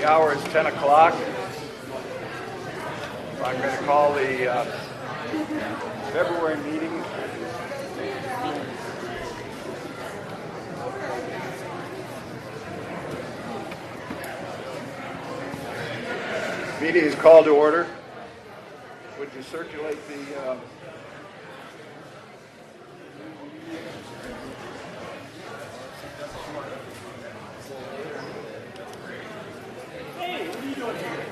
The hour is 10 o'clock. I'm going to call the February meeting. Meeting is called to order. Would you circulate the Hey, what are you doing here?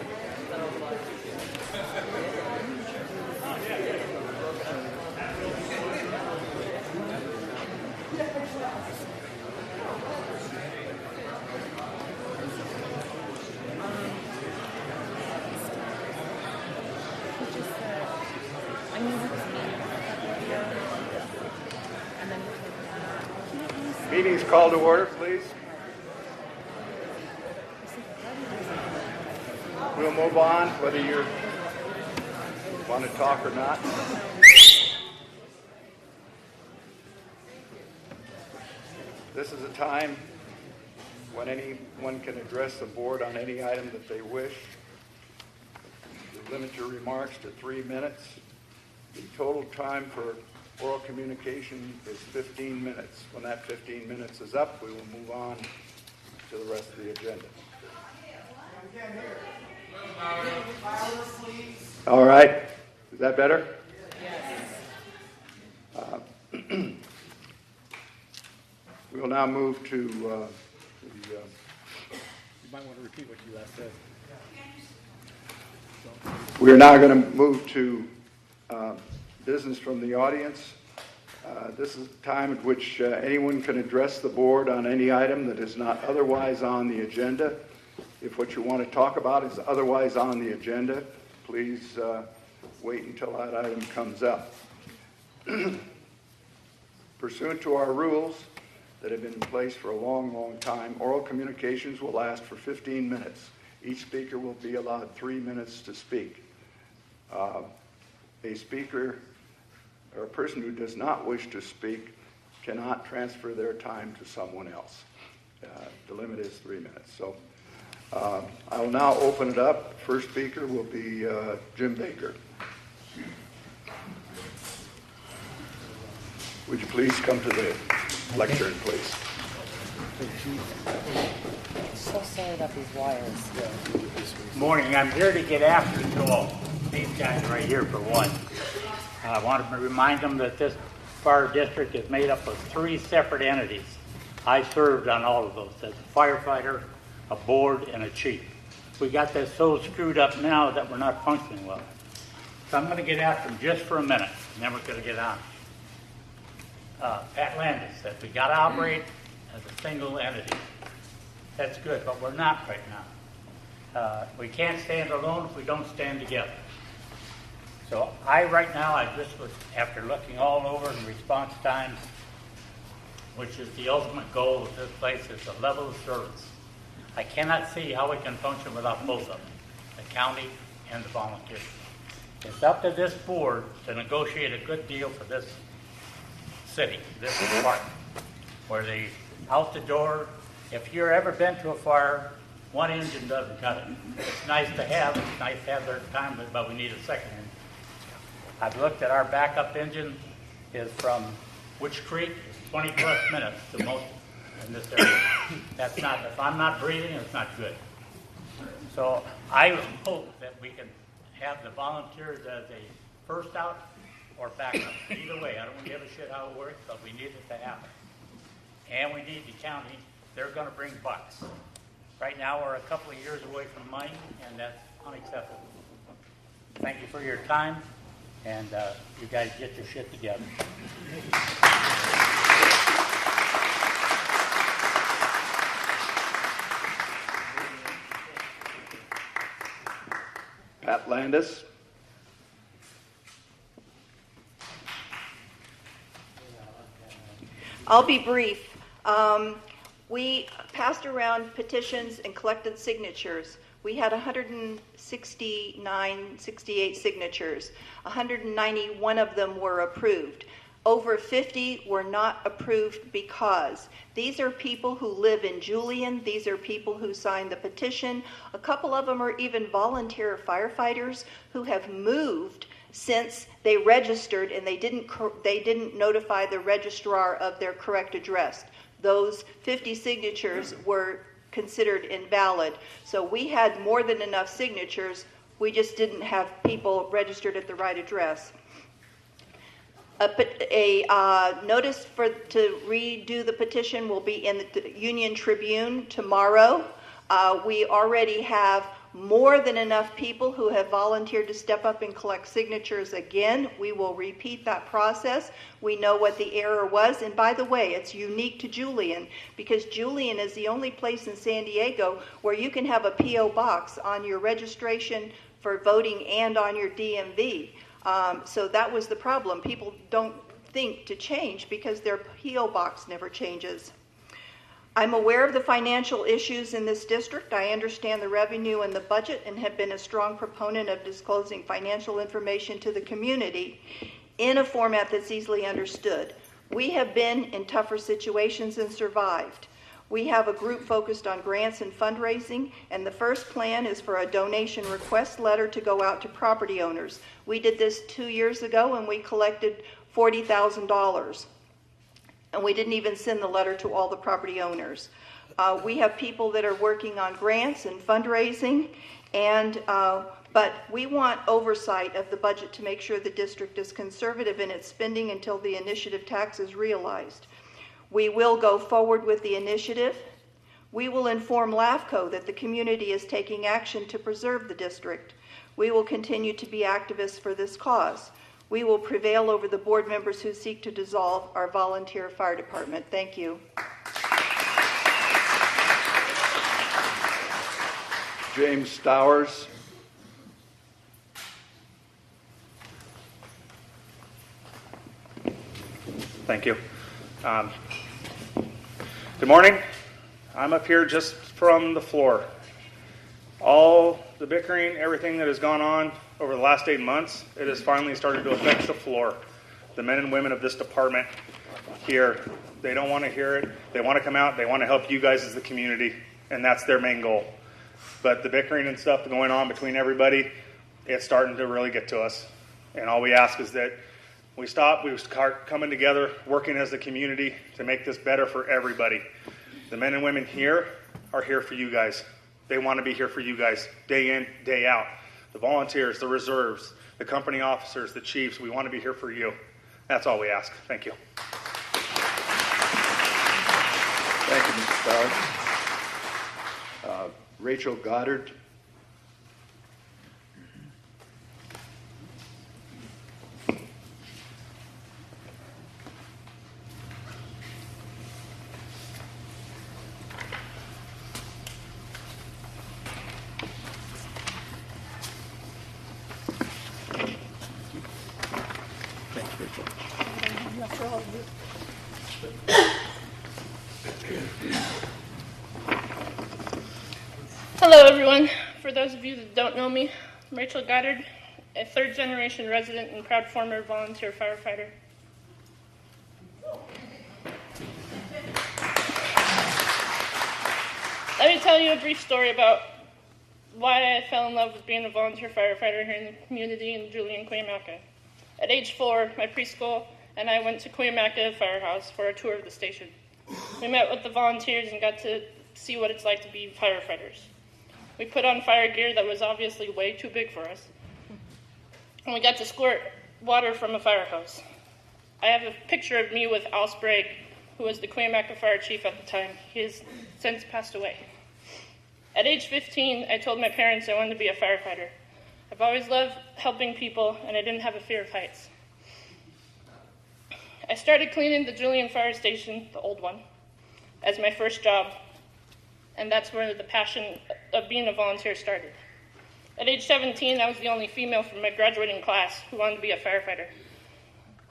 meeting is called to order, please? We'll move on, whether you want to talk or not. This is a time when anyone can address the board on any item that they wish. You limit your remarks to 3 minutes. The total time for oral communication is 15 minutes. When that 15 minutes is up, we will move on to the rest of the agenda. All right. Is that better? Yes. We will now move to You might want to repeat what you last said. we are now going to move to business from the audience. This is a time at which anyone can address the board on any item that is not otherwise on the agenda. If what you want to talk about is otherwise on the agenda, please wait until that item comes up. Pursuant to our rules that have been in place for a long, long time, oral communications will last for 15 minutes. Each speaker will be allowed 3 minutes to speak. A speaker or a person who does not wish to speak cannot transfer their time to someone else. The limit is 3 minutes. So I will now open it up. First speaker will be Jim Baker. Would you please come to the lectern, please? So sorry about these wires. Morning. I'm here to get after Joel. These guys right here for one. I want to remind them that this fire district is made up of 3 separate entities. I served on all of those as a firefighter, a board, and a chief. We got this so screwed up now that we're not functioning well. So I'm going to get after them just for a minute, and then we're going to get on. Pat Landis said we got to operate as a single entity. That's good, but we're not right now. We can't stand alone if we don't stand together. So right now, I just was, after looking all over in response times, which is the ultimate goal of this place, is the level of service. I cannot see how we can function without both of them, the county and the volunteers. It's up to this board to negotiate a good deal for this city, this department, where they out the door. If you've ever been to a fire, one engine doesn't cut it. It's nice to have their time, but we need a second engine. I've looked at our backup engine is from Witch Creek, 20 plus minutes to most in this area. That's not, if I'm not breathing, it's not good. So I hope that we can have the volunteers as a first out or backup. Either way, I don't give a shit how it works, but we need it to happen. And we need the county. They're going to bring bucks. Right now, we're a couple of years away from money, and that's unacceptable. Thank you for your time, and you guys get your shit together. Pat Landis. I'll be brief. We passed around petitions and collected signatures. We had 168 signatures. 191 of them were approved. Over 50 were not approved because these are people who live in Julian. These are people who signed the petition. A couple of them are even volunteer firefighters who have moved since they registered, and they didn't notify the registrar of their correct address. Those 50 signatures were considered invalid. So we had more than enough signatures. We just didn't have people registered at the right address. A notice to redo the petition will be in the Union Tribune tomorrow. We already have more than enough people who have volunteered to step up and collect signatures again. We will repeat that process. We know what the error was. And by the way, it's unique to Julian because Julian is the only place in San Diego where you can have a P.O. box on your registration for voting and on your DMV. So that was the problem. People don't think to change because their P.O. box never changes. I'm aware of the financial issues in this district. I understand the revenue and the budget and have been a strong proponent of disclosing financial information to the community in a format that's easily understood. We have been in tougher situations and survived. We have a group focused on grants and fundraising, and the first plan is for a donation request letter to go out to property owners. We did this 2 years ago, and we collected $40,000. And we didn't even send the letter to all the property owners. We have people that are working on grants and fundraising, but we want oversight of the budget to make sure the district is conservative in its spending until the initiative tax is realized. We will go forward with the initiative. We will inform LAFCO that the community is taking action to preserve the district. We will continue to be activists for this cause. We will prevail over the board members who seek to dissolve our volunteer fire department. Thank you. James Stowers. Thank you. Good morning. I'm up here just from the floor. All the bickering, everything that has gone on over the last 8 months, it has finally started to affect the floor. The men and women of this department here, they don't want to hear it. They want to come out. They want to help you guys as the community, and that's their main goal. But the bickering and stuff going on between everybody, it's starting to really get to us. And all we ask is that we start coming together, working as a community to make this better for everybody. The men and women here are here for you guys. They want to be here for you guys day in, day out. The volunteers, the reserves, the company officers, the chiefs, we want to be here for you. That's all we ask. Thank you. Thank you, Mr. Stowers. Rachel Goddard. Hello everyone. For those of you that don't know me, I'm Rachel Goddard, a third-generation resident and proud former volunteer firefighter. Let me tell you a brief story about why I fell in love with being a volunteer firefighter here in the community in Julian, Cuyamaca. At age 4, my preschool and I went to Cuyamaca Firehouse for a tour of the station. We met with the volunteers and got to see what it's like to be firefighters. We put on fire gear that was obviously way too big for us. And we got to squirt water from a fire hose. I have a picture of me with Al Sprague, who was the Cuyamaca fire chief at the time. He has since passed away. At age 15, I told my parents I wanted to be a firefighter. I've always loved helping people, and I didn't have a fear of heights. I started cleaning the Julian Fire Station, the old one, as my first job, and that's where the passion of being a volunteer started. At age 17, I was the only female from my graduating class who wanted to be a firefighter.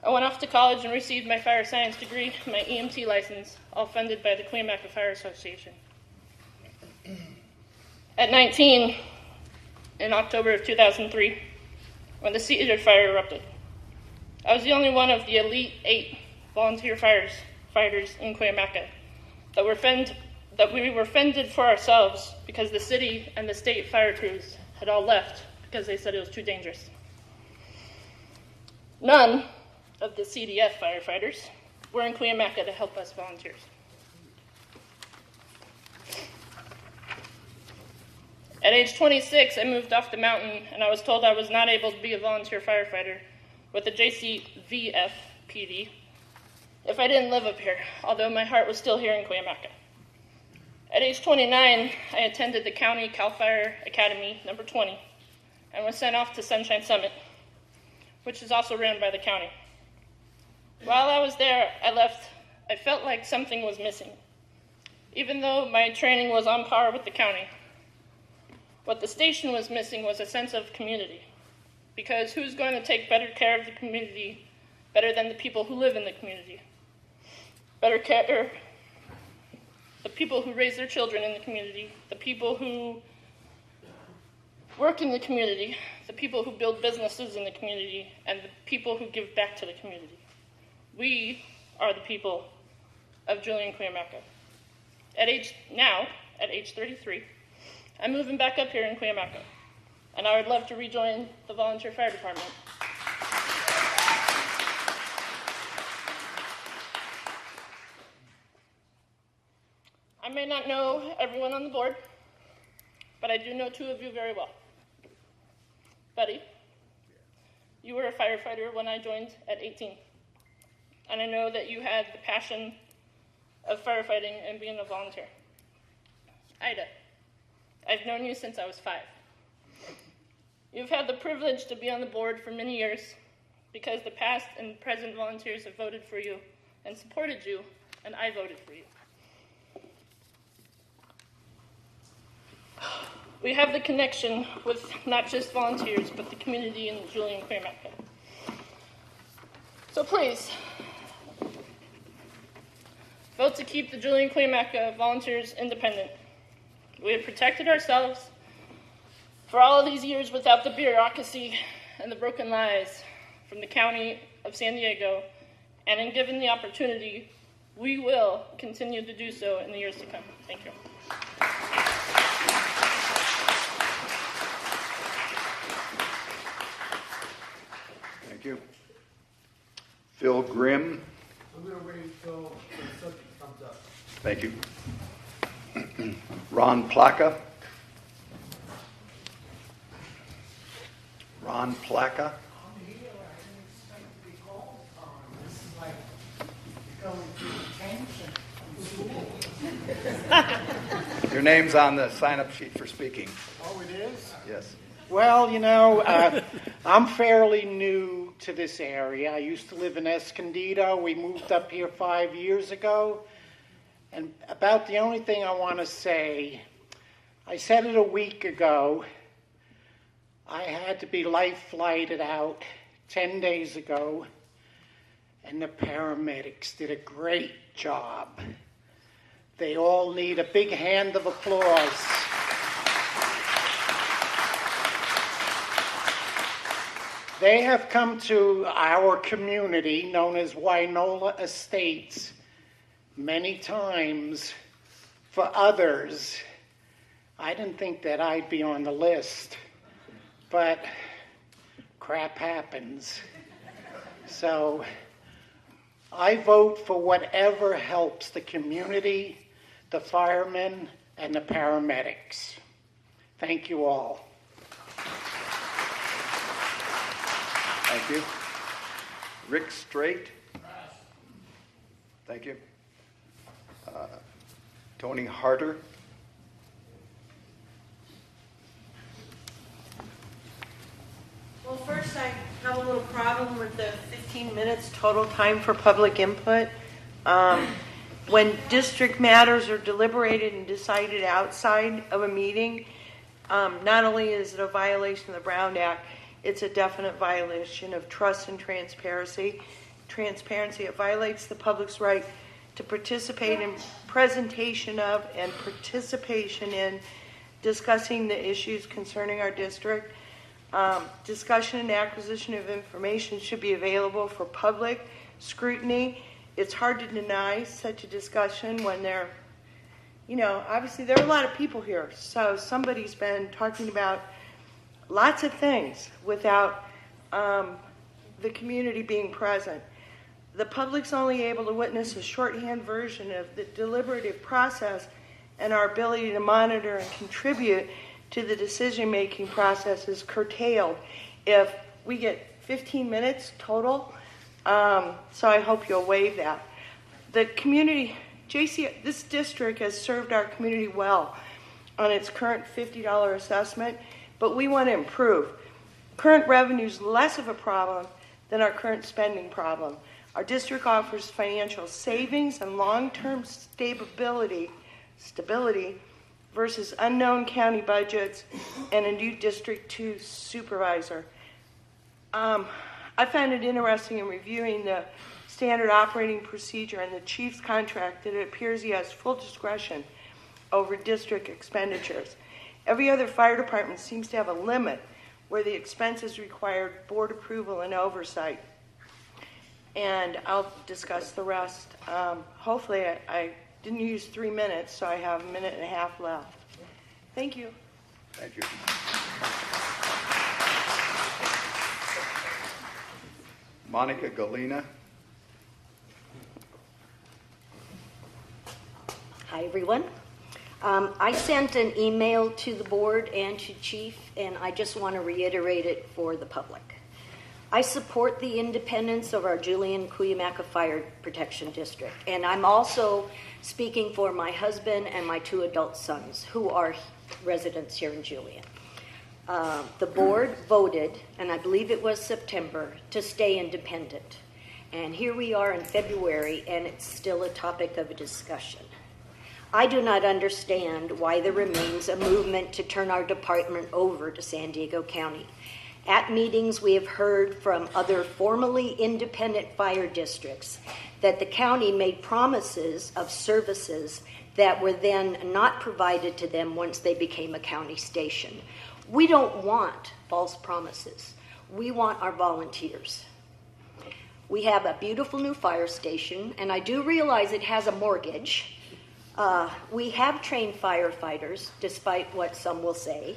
I went off to college and received my fire science degree, my EMT license, all funded by the Cuyamaca Fire Association. At 19, in October of 2003, when the Cedar Fire erupted, I was the only one of the elite 8 volunteer fighters in Cuyamaca that we were fended for ourselves because the city and the state fire crews had all left because they said it was too dangerous. None of the CDF firefighters were in Cuyamaca to help us volunteers. At age 26, I moved off the mountain, and I was told I was not able to be a volunteer firefighter with the JCFPD if I didn't live up here, although my heart was still here in Cuyamaca. At age 29, I attended the County CAL FIRE Academy number 20 and was sent off to Sunshine Summit, which is also ran by the county. While I was there, I felt like something was missing. Even though my training was on par with the county, what the station was missing was a sense of community. Because who's going to take better care of the community better than the people who live in the community? Better care, the people who raise their children in the community, the people who work in the community, the people who build businesses in the community, and the people who give back to the community. We are the people of Julian Cuyamaca. At age 33, I'm moving back up here in Cuyamaca, and I would love to rejoin the volunteer fire department. I may not know everyone on the board, but I do know 2 of you very well. Buddy, you were a firefighter when I joined at 18, and I know that you had the passion of firefighting and being a volunteer. Ida, I've known you since I was 5. You've had the privilege to be on the board for many years because the past and present volunteers have voted for you and supported you, and I voted for you. We have the connection with not just volunteers, but the community in Julian Cuyamaca. So please, vote to keep the Julian Cuyamaca volunteers independent. We have protected ourselves for all of these years without the bureaucracy and the broken lies from the County of San Diego, and in given the opportunity, we will continue to do so in the years to come. Thank you. Thank you. Phil Grimm. I'm going to wait until the subject comes up. Thank you. Ron Plaka. Ron Plaka. I'm here. I didn't expect to be called upon. This is like going through detention. Your name's on the sign-up sheet for speaking. Oh, it is? Yes. Well, I'm fairly new to this area. I used to live in Escondido. We moved up here 5 years ago. And about the only thing I want to say, I said it a week ago. I had to be life flighted out 10 days ago, and the paramedics did a great job. They all need a big hand of applause. They have come to our community, known as Wynola Estates, many times for others. I didn't think that I'd be on the list, but crap happens. So I vote for whatever helps the community, the firemen, and the paramedics. Thank you all. Thank you. Rick Straight. Thank you. Tony Harder. Well, first, I have a little problem with the 15 minutes total time for public input. When district matters are deliberated and decided outside of a meeting, not only is it a violation of the Brown Act, it's a definite violation of trust and transparency. It violates the public's right to participate in presentation of and participation in discussing the issues concerning our district. Discussion and acquisition of information should be available for public scrutiny. It's hard to deny such a discussion when there, obviously there are a lot of people here. So somebody's been talking about lots of things without the community being present. The public's only able to witness a shorthand version of the deliberative process, and our ability to monitor and contribute to the decision-making process is curtailed if we get 15 minutes total. So I hope you'll waive that. The community, this district has served our community well on its current $50 assessment, but we want to improve. Current revenue is less of a problem than our current spending problem. Our district offers financial savings and long-term stability versus unknown county budgets and a new District 2 supervisor. I found it interesting in reviewing the standard operating procedure and the chief's contract that it appears he has full discretion over district expenditures. Every other fire department seems to have a limit where the expenses require board approval and oversight. And I'll discuss the rest. Hopefully I didn't use 3 minutes, so I have a minute and a half left. Thank you. Thank you. Monica Galena. Hi, everyone. I sent an email to the board and to Chief, and I just want to reiterate it for the public. I support the independence of our Julian-Cuyamaca Fire Protection District, and I'm also speaking for my husband and my 2 adult sons, who are residents here in Julian. The board voted, and I believe it was September, to stay independent. And here we are in February, and it's still a topic of a discussion. I do not understand why there remains a movement to turn our department over to San Diego County. At meetings, we have heard from other formerly independent fire districts that the county made promises of services that were then not provided to them once they became a county station. We don't want false promises. We want our volunteers. We have a beautiful new fire station, and I do realize it has a mortgage. We have trained firefighters, despite what some will say,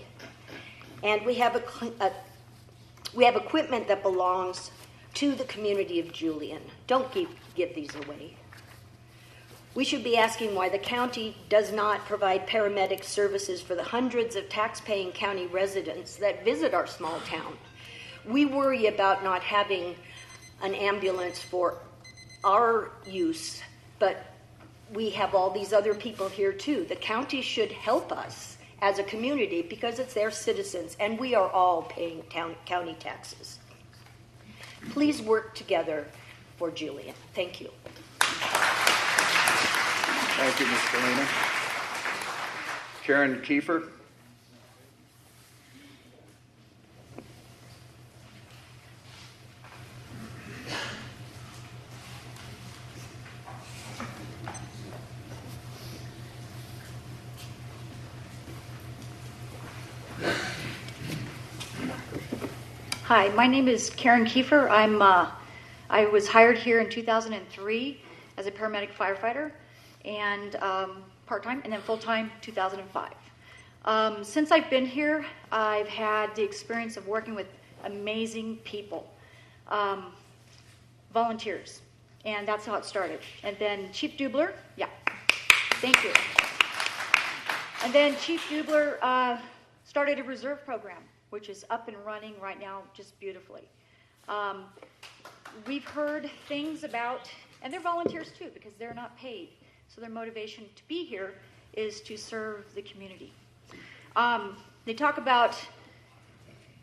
and we have equipment that belongs to the community of Julian. Don't give these away. We should be asking why the county does not provide paramedic services for the hundreds of tax-paying county residents that visit our small town. We worry about not having an ambulance for our use, but we have all these other people here too. The county should help us as a community because it's their citizens, and we are all paying county taxes. Please work together for Julian. Thank you. Thank you, Ms. Galena. Karen Kiefer. Hi, my name is Karen Kiefer. I was hired here in 2003 as a paramedic firefighter, and part-time, and then full-time 2005. Since I've been here, I've had the experience of working with amazing people, volunteers, and that's how it started. And then Chief Dubler, thank you. And then Chief Dubler started a reserve program, which is up and running right now just beautifully. We've heard things about, and they're volunteers too because they're not paid, so their motivation to be here is to serve the community. They talk about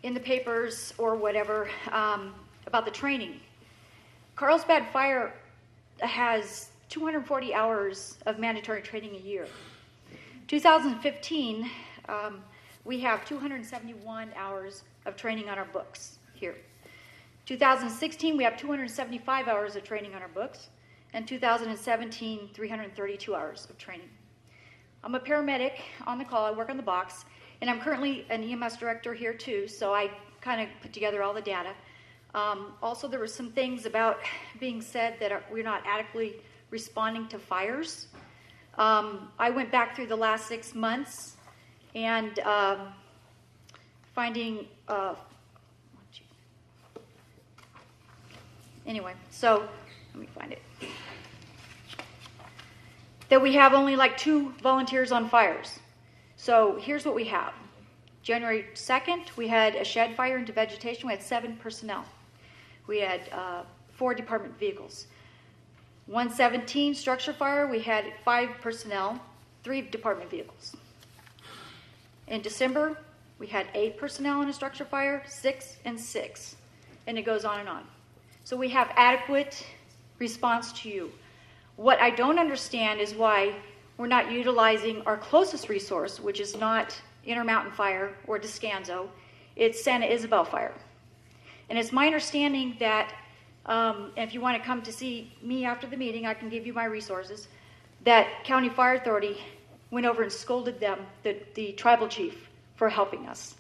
in the papers or whatever about the training. Carlsbad Fire has 240 hours of mandatory training a year. 2015, we have 271 hours of training on our books here. 2016, we have 275 hours of training on our books, and 2017, 332 hours of training. I'm a paramedic on the call. I work on the box, and I'm currently an EMS director here too, so I kind of put together all the data. Also, there were some things about being said that we're not adequately responding to fires. I went back through the last 6 months and finding, anyway, so let me find it. That we have only like 2 volunteers on fires. So here's what we have. January 2nd, we had a shed fire into vegetation. We had 7 personnel. We had 4 department vehicles. 117 structure fire, we had 5 personnel, 3 department vehicles. In December, we had 8 personnel in a structure fire, 6 and 6. And it goes on and on. So we have adequate response to you. What I don't understand is why we're not utilizing our closest resource, which is not Intermountain Fire or Descanso, it's Santa Isabel Fire. And it's my understanding that, and if you want to come to see me after the meeting, I can give you my resources, that County Fire Authority went over and scolded them, the tribal chief, for helping us.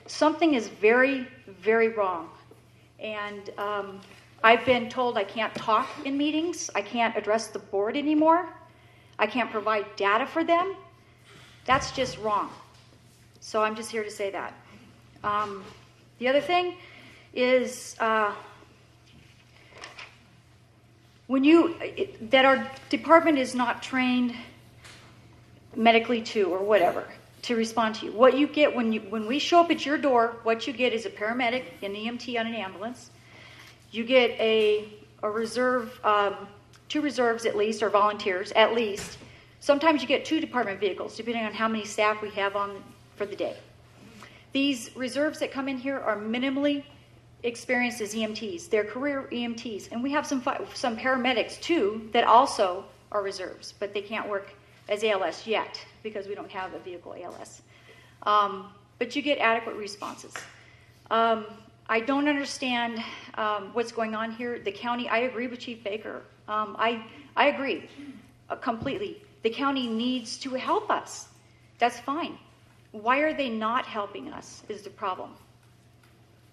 Something is very, very wrong. And I've been told I can't talk in meetings, I can't address the board anymore, I can't provide data for them. That's just wrong. So I'm just here to say that. The other thing is that our department is not trained medically or whatever to respond to you. What you get when we show up at your door, what you get is a paramedic, an EMT on an ambulance. You get a reserve, 2 reserves at least, or volunteers at least. Sometimes you get 2 department vehicles, depending on how many staff we have on for the day. These reserves that come in here are minimally experienced as EMTs. They're career EMTs. And we have some paramedics, too, that also are reserves, but they can't work as ALS yet because we don't have a vehicle ALS. But you get adequate responses. I don't understand what's going on here. The county, I agree with Chief Baker. I agree completely. The county needs to help us. That's fine. Why are they not helping us is the problem.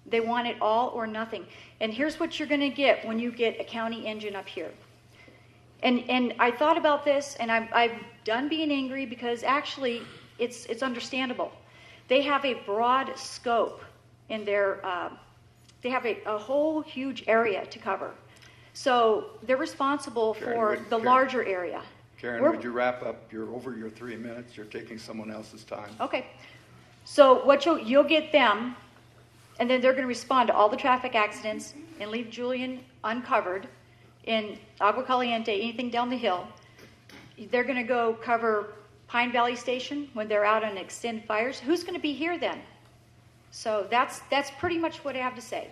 They want it all or nothing. And here's what you're going to get when you get a county engine up here. And I thought about this, and I'm done being angry because actually it's understandable. They have a broad scope in their, they have a whole huge area to cover. So they're responsible for the larger area. Karen, would you wrap up? You're over your 3 minutes. You're taking someone else's time. Okay. So what you'll get them, and then they're going to respond to all the traffic accidents and leave Julian uncovered in Agua Caliente, anything down the hill. They're going to go cover Pine Valley Station when they're out on extended fires. Who's going to be here then? So that's pretty much what I have to say.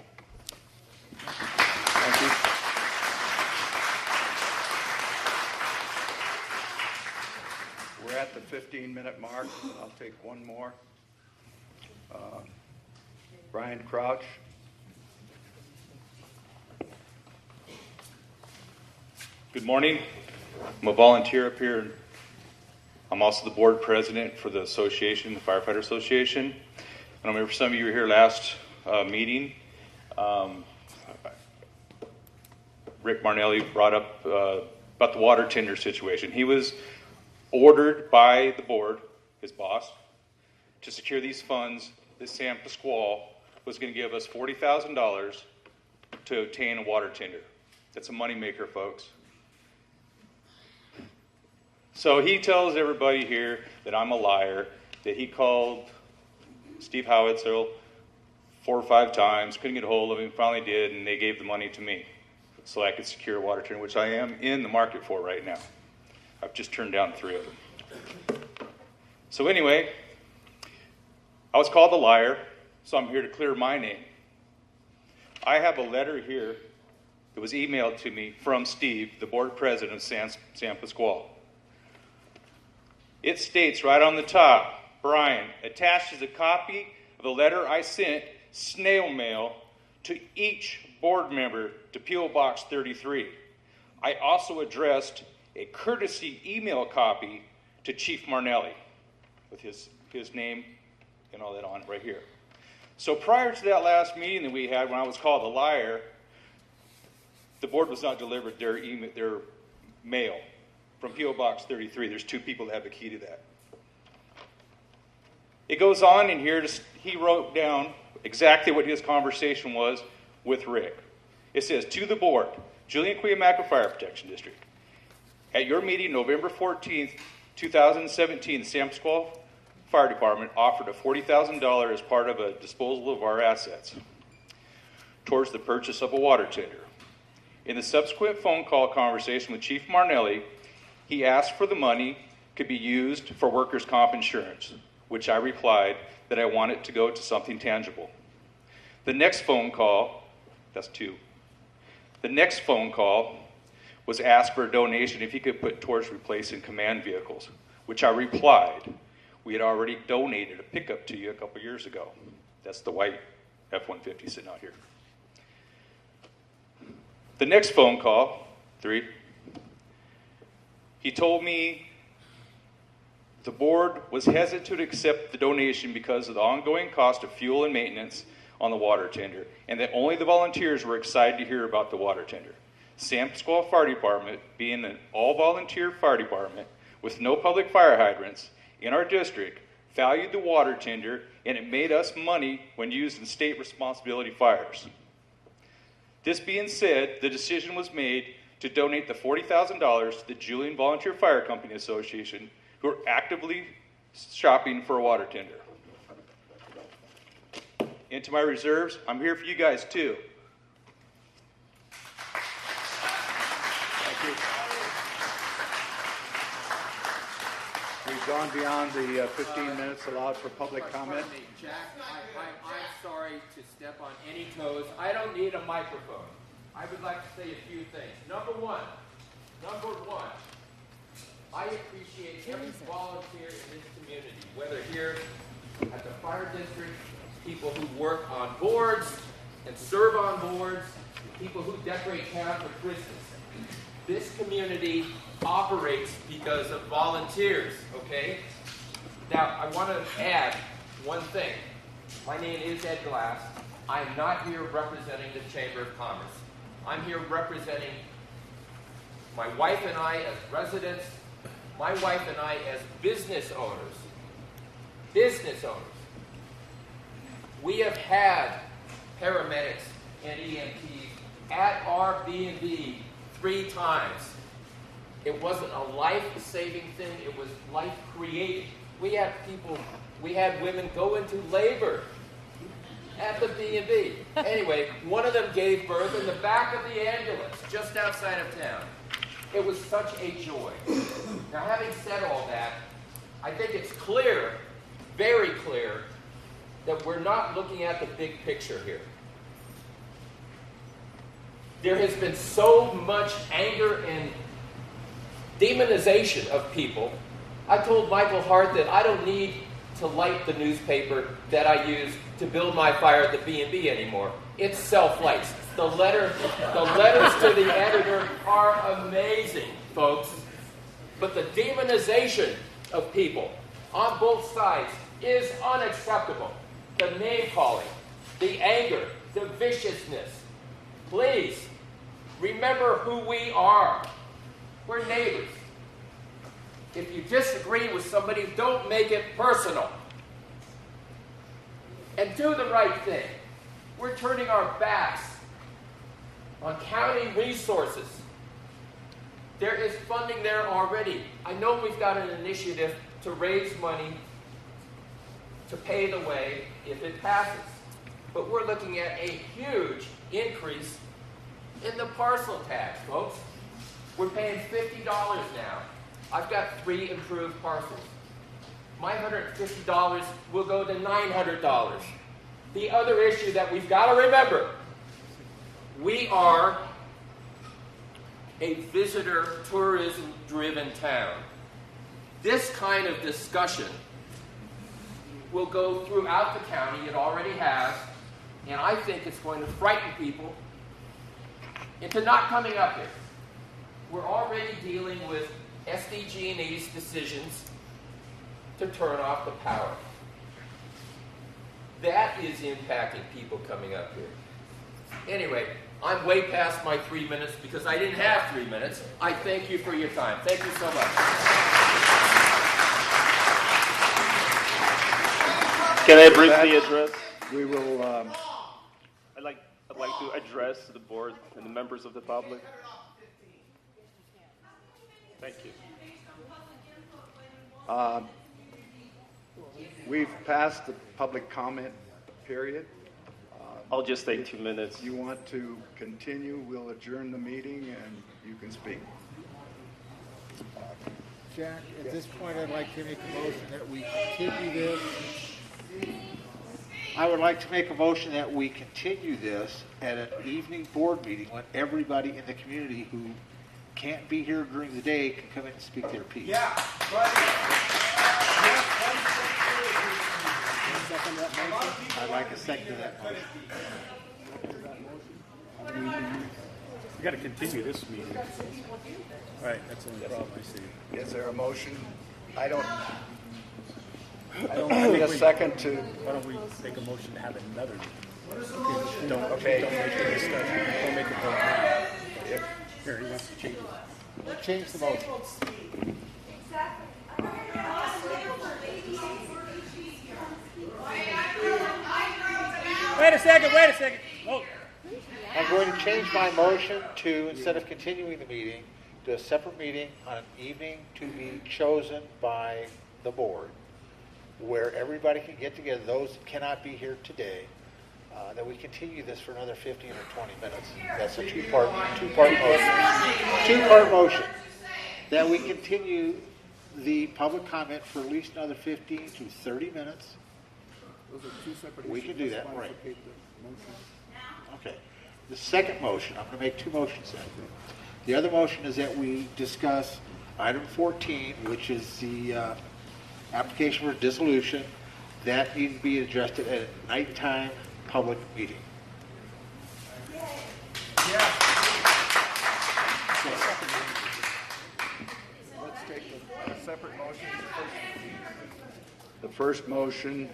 Thank you. We're at the 15-minute mark. I'll take one more. Brian Crouch. Good morning. I'm a volunteer up here. I'm also the board president for the association, the Firefighter Association. I remember some of you were here last meeting. Rick Marnelli brought up about the water tender situation. He was ordered by the board, his boss, to secure these funds that San Pasquale was going to give us $40,000 to obtain a water tender. That's a moneymaker, folks. So he tells everybody here that I'm a liar, that he called Steve Howitzel 4 or 5 times, couldn't get a hold of him, finally did, and they gave the money to me so I could secure a water tender, which I am in the market for right now. I've just turned down 3 of them. So anyway, I was called a liar, so I'm here to clear my name. I have a letter here that was emailed to me from Steve, the board president of San Pasquale. It states right on the top, Brian, attached is a copy of the letter I sent, snail mail, to each board member to P.O. Box 33. I also addressed a courtesy email copy to Chief Marnelli with his name and all that on right here. So prior to that last meeting that we had, when I was called a liar, the board was not delivered their mail from P.O. Box 33. There's 2 people that have the key to that. It goes on in here, he wrote down exactly what his conversation was with Rick. It says, to the board, Julian Cuyamaca Fire Protection District. At your meeting, November 14th, 2017, the San Pasqual Fire Department offered a $40,000 as part of a disposal of our assets towards the purchase of a water tender. In the subsequent phone call conversation with Chief Marnelli, he asked for the money could be used for workers' comp insurance, which I replied that I want it to go to something tangible. The next phone call, that's 2. The next phone call was asked for a donation if he could put towards replacing command vehicles, which I replied, we had already donated a pickup to you a couple years ago. That's the white F-150 sitting out here. The next phone call, 3, he told me the board was hesitant to accept the donation because of the ongoing cost of fuel and maintenance on the water tender, and that only the volunteers were excited to hear about the water tender. San Pasqual Fire Department, being an all-volunteer fire department with no public fire hydrants in our district, valued the water tender, and it made us money when used in state responsibility fires. This being said, the decision was made to donate the $40,000 to the Julian Volunteer Fire Company Association, who are actively shopping for a water tender. Into my reserves, I'm here for you guys too. Thank you. We've gone beyond the 15 minutes allowed for public comment. Pardon me, Jack, I'm sorry to step on any toes. I don't need a microphone. I would like to say a few things. Number one, I appreciate every volunteer in this community, whether here at the fire district, people who work on boards and serve on boards, people who decorate town for Christmas. This community operates because of volunteers, okay? Now, I want to add one thing. My name is Ed Glass. I am not here representing the Chamber of Commerce. I'm here representing my wife and I as residents, my wife and I as business owners. Business owners. We have had paramedics and EMTs at our B&B 3 times. It wasn't a life-saving thing, it was life-creating. We had women go into labor at the B&B. Anyway, one of them gave birth in the back of the ambulance just outside of town. It was such a joy. Now, having said all that, I think it's clear, very clear, that we're not looking at the big picture here. There has been so much anger and demonization of people. I told Michael Hart that I don't need to light the newspaper that I use to build my fire at the B&B anymore. It self-lights. The letters to the editor are amazing, folks. But the demonization of people on both sides is unacceptable. The name-calling, the anger, the viciousness. Please, remember who we are. We're neighbors. If you disagree with somebody, don't make it personal. And do the right thing. We're turning our backs on county resources. There is funding there already. I know we've got an initiative to raise money to pay the way if it passes. But we're looking at a huge increase in the parcel tax, folks. We're paying $50 now. I've got 3 improved parcels. My $150 will go to $900. The other issue that we've got to remember, we are a visitor tourism-driven town. This kind of discussion will go throughout the county. It already has. And I think it's going to frighten people into not coming up here. We're already dealing with SDG&E's decisions to turn off the power. That is impacting people coming up here. Anyway, I'm way past my 3 minutes because I didn't have 3 minutes. I thank you for your time. Thank you so much. Can I briefly address? We will, I'd like to address the board and the members of the public. Thank you. we've passed the public comment period. I'll just take 2 minutes. If you want to continue, we'll adjourn the meeting and you can speak. Jack, at this point, I'd like to make a motion that we continue this. I would like to make a motion that we continue this at an evening board meeting when everybody in the community who can't be here during the day can come in and speak their piece. Yeah, right. I'd like a second to that motion. We got to continue this meeting. Right, that's the only problem I see. Is there a motion? I don't need a second to. Why don't we make a motion to have another meeting? Okay. Don't make the discussion. Don't make the vote now. Here, he wants to change it. We'll change the motion. Wait a second. Oh. I'm going to change my motion to, instead of continuing the meeting, to a separate meeting on an evening to be chosen by the board, where everybody can get together, those that cannot be here today, that we continue this for another 15 or 20 minutes. That's a two-part motion. That we continue the public comment for at least another 15 to 30 minutes. Those are two separate We issues. can do that, Let's right. bifurcate the motion. Okay. The second motion, I'm going to make two motions then. The other motion is that we discuss item 14, which is the application for dissolution. That needs to be adjusted at a nighttime public meeting. Let's take a separate motion. The first motion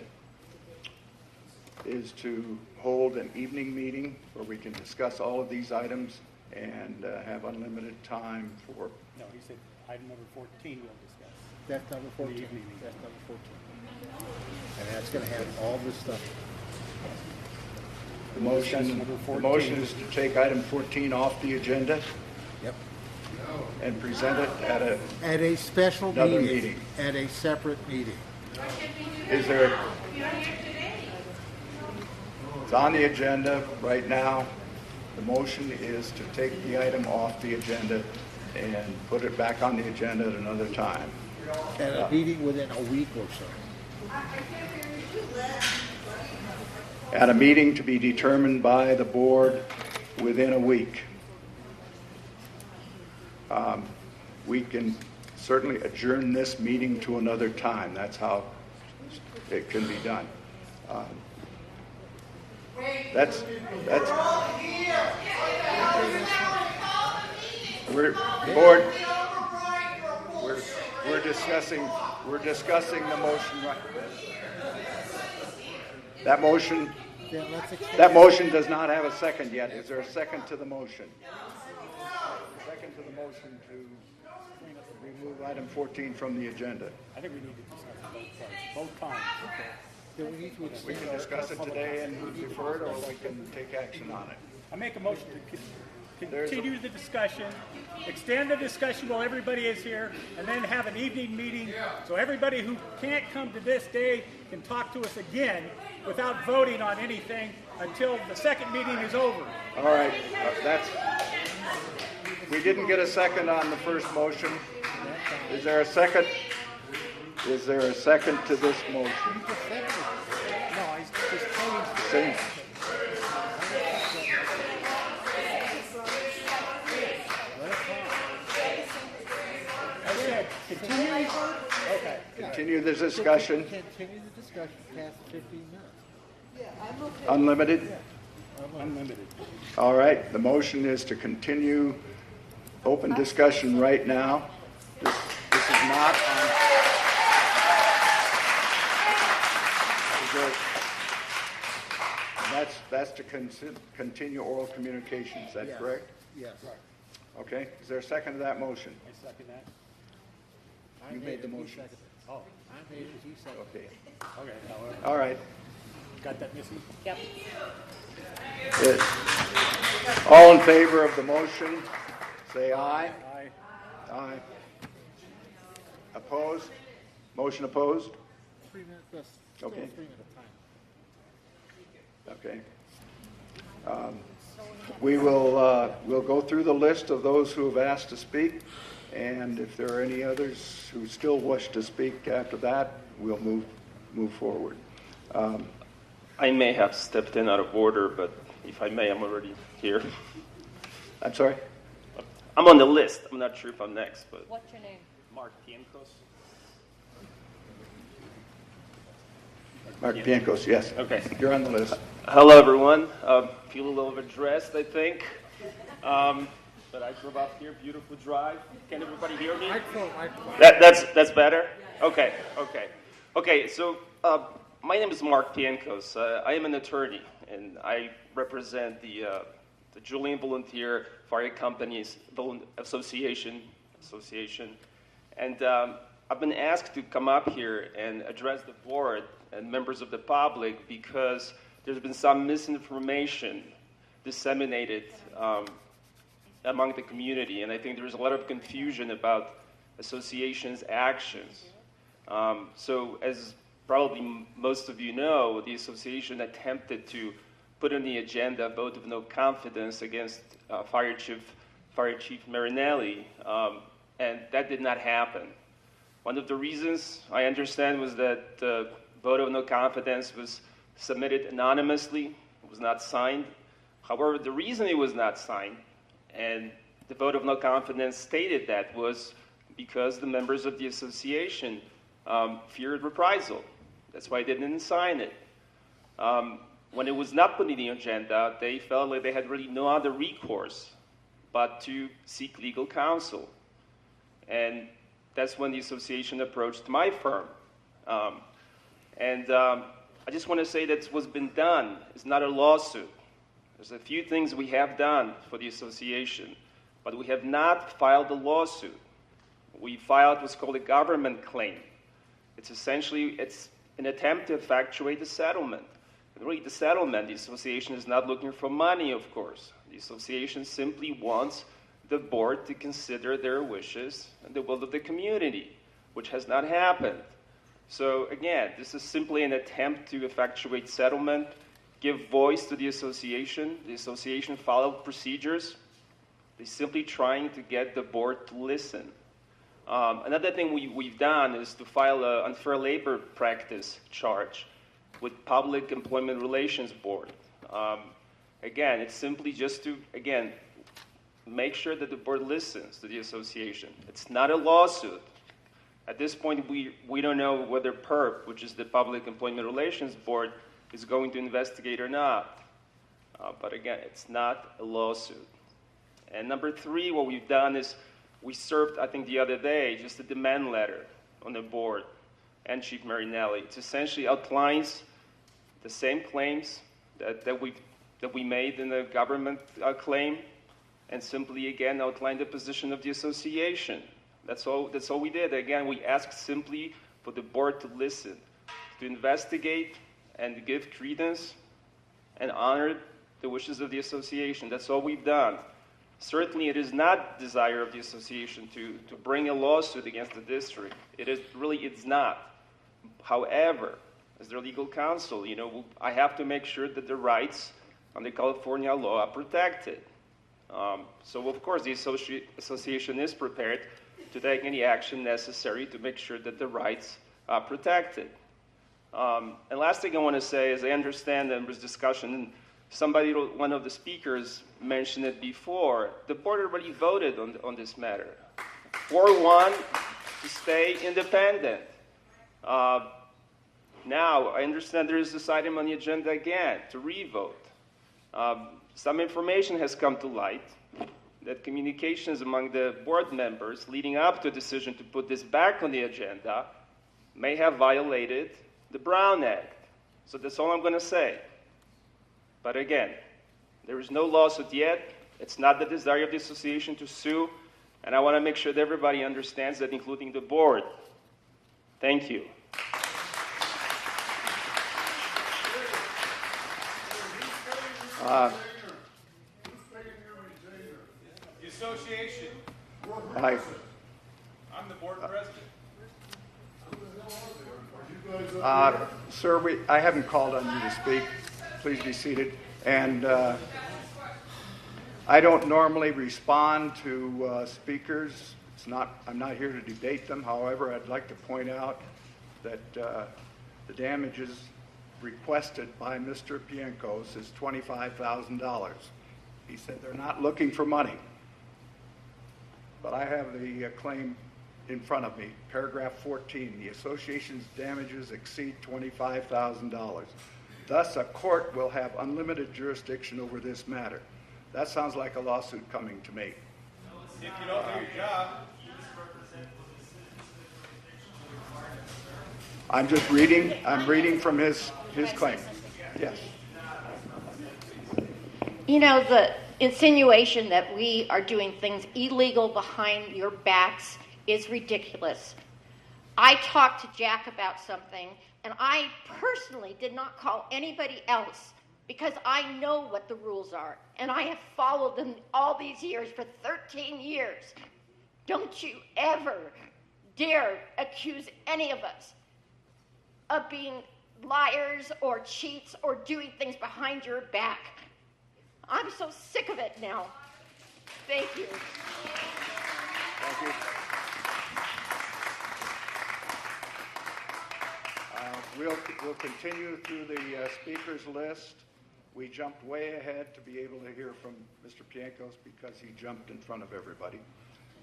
is to hold an evening meeting where we can discuss all of these items and have unlimited time for. No, he said item number 14 we'll discuss. That's number In the 14. evening meeting. That's number 14. And that's going to have all this stuff. The motion is to take item 14 off the agenda. Yep. And present it at a special another meeting. meeting. At a separate meeting. Is there? It's on the agenda right now. The motion is to take the item off the agenda and put it back on the agenda at another time. At a meeting within a week or so. At a meeting to be determined by the board within a week. We can certainly adjourn this meeting to another time. That's how it can be done. That's board. We're discussing the motion right. That motion does not have a second yet. Is there a second to the motion? Second to the motion to remove item 14 from the agenda. I think we need to discuss both times. We can discuss it today and defer it, or we can take action on it. I make a motion to continue the discussion, extend the discussion while everybody is here, and then have an evening meeting so everybody who can't come to this day can talk to us again without voting on anything until the second meeting is over. All right, we didn't get a second on the first motion. Is there a second? Is there a second to this motion? No, he's just Same. Continue the discussion. Continue the discussion past 15 minutes. Unlimited? Unlimited. All right, the motion is to continue open discussion right now. This is not on. that's to continue oral communications, is that Yes. correct? Yes. Okay, is there a second to that motion? I second that. You made the motion. Oh, I made it, he seconded Okay, it. Okay, now, all right. got that, Missy? Yep. Yes. All in favor of the motion, say aye. Aye. Aye. Opposed? Motion opposed? 3 minutes, that's Okay. 3 minute time. Okay. We will, we'll go through the list of those who have asked to speak, and if there are any others who still wish to speak after that, we'll move forward. I may have stepped in out of order, but if I may, I'm already here. I'm sorry? I'm on the list. I'm not sure if I'm next, but What's your name? Mark Pienkos. Mark Pienkos, yes. Okay. You're on the list. Hello, everyone. Feel a little bit dressed, I think. But I drove up here, beautiful drive. Can everybody hear me? That's better? Okay. So my name is Mark Pienkos. I am an attorney, and I represent the Julian Volunteer Fire Companies Association. And I've been asked to come up here and address the board and members of the public because there's been some misinformation disseminated among the community, and I think there's a lot of confusion about association's actions. So as probably most of you know, the association attempted to put on the agenda a vote of no confidence against Fire Chief Marinelli, and that did not happen. One of the reasons I understand was that the vote of no confidence was submitted anonymously, it was not signed. However, the reason it was not signed, and the vote of no confidence stated that, was because the members of the association feared reprisal. That's why they didn't sign it. When it was not put in the agenda, they felt like they had really no other recourse but to seek legal counsel. And that's when the association approached my firm. I just want to say that what's been done is not a lawsuit. There's a few things we have done for the association, but we have not filed a lawsuit. We filed what's called a government claim. It's an attempt to effectuate the settlement. And really, the settlement, the association is not looking for money, of course. The association simply wants the board to consider their wishes and the will of the community, which has not happened. So again, this is simply an attempt to effectuate settlement, give voice to the association. The association followed procedures. They're simply trying to get the board to listen. Another thing we've done is to file an unfair labor practice charge with Public Employment Relations Board. Again, it's simply just to, again, make sure that the board listens to the association. It's not a lawsuit. At this point, we don't know whether PERB, which is the Public Employment Relations Board, is going to investigate or not. But again, it's not a lawsuit. And number three, what we've done is we served, I think the other day, just a demand letter on the board and Chief Marinelli. It essentially outlines the same claims that we made in the government claim, and simply, again, outline the position of the association. That's all we did. Again, we asked simply for the board to listen, to investigate and give credence and honor the wishes of the association. That's all we've done. Certainly, it is not desire of the association to bring a lawsuit against the district. It's not. However, as their legal counsel, I have to make sure that the rights under California law are protected. So, of course, the association is prepared to take any action necessary to make sure that the rights are protected. And last thing I want to say is I understand there was discussion, and one of the speakers mentioned it before. The board already voted on this matter. 4-1 to stay independent. Now, I understand there is this item on the agenda again to revote. Some information has come to light that communications among the board members leading up to a decision to put this back on the agenda may have violated the Brown Act. So that's all I'm going to say. But again, there is no lawsuit yet. It's not the desire of the association to sue, and I want to make sure that everybody understands that, including the board. Thank you. The association. I, I'm the board president. Sir, I haven't called on you to speak. Please be seated. And I don't normally respond to speakers. I'm not here to debate them. However, I'd like to point out that the damages requested by Mr. Pienkos is $25,000. He said they're not looking for money. But I have the claim in front of me, paragraph 14. The association's damages exceed $25,000. Thus, a court will have unlimited jurisdiction over this matter. That sounds like a lawsuit coming to me. If you don't do your job. I'm just reading. I'm reading from his claim. Yes. You know, the insinuation that we are doing things illegal behind your backs is ridiculous. I talked to Jack about something, and I personally did not call anybody else because I know what the rules are, and I have followed them all these years for 13 years. Don't you ever dare accuse any of us of being liars or cheats or doing things behind your back. I'm so sick of it now. Thank you. Thank you. We'll continue through the speakers list. We jumped way ahead to be able to hear from Mr. Pienkos because he jumped in front of everybody.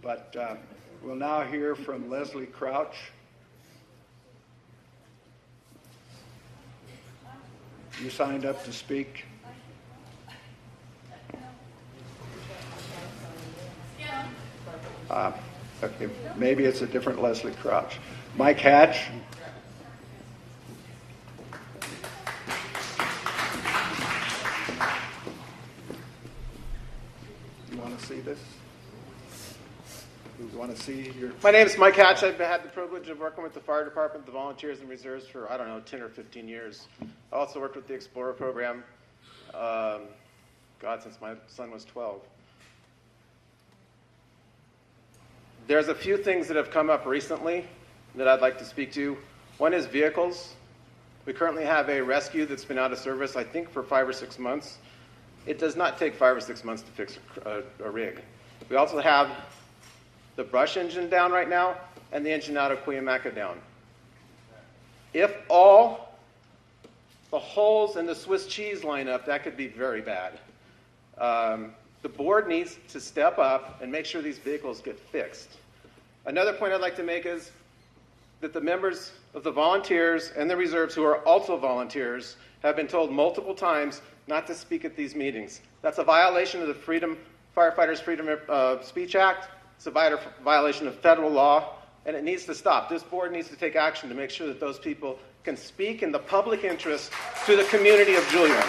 But we'll now hear from Leslie Crouch. You signed up to speak. Okay, maybe it's a different Leslie Crouch. Mike Hatch. You want to see this? You want to see your... My name is Mike Hatch. I've had the privilege of working with the fire department, the volunteers and reserves for, 10 or 15 years. I also worked with the Explorer program, since my son was 12. There's a few things that have come up recently that I'd like to speak to. One is vehicles. We currently have a rescue that's been out of service, I think, for 5 or 6 months. It does not take 5 or 6 months to fix a rig. We also have the brush engine down right now and the engine out of Cuyamaca down. If all the holes in the Swiss cheese line up, that could be very bad. The board needs to step up and make sure these vehicles get fixed. Another point I'd like to make is that the members of the volunteers and the reserves who are also volunteers have been told multiple times not to speak at these meetings. That's a violation of the Firefighters Freedom of Speech Act. It's a violation of federal law, and it needs to stop. This board needs to take action to make sure that those people can speak in the public interest to the community of Julian.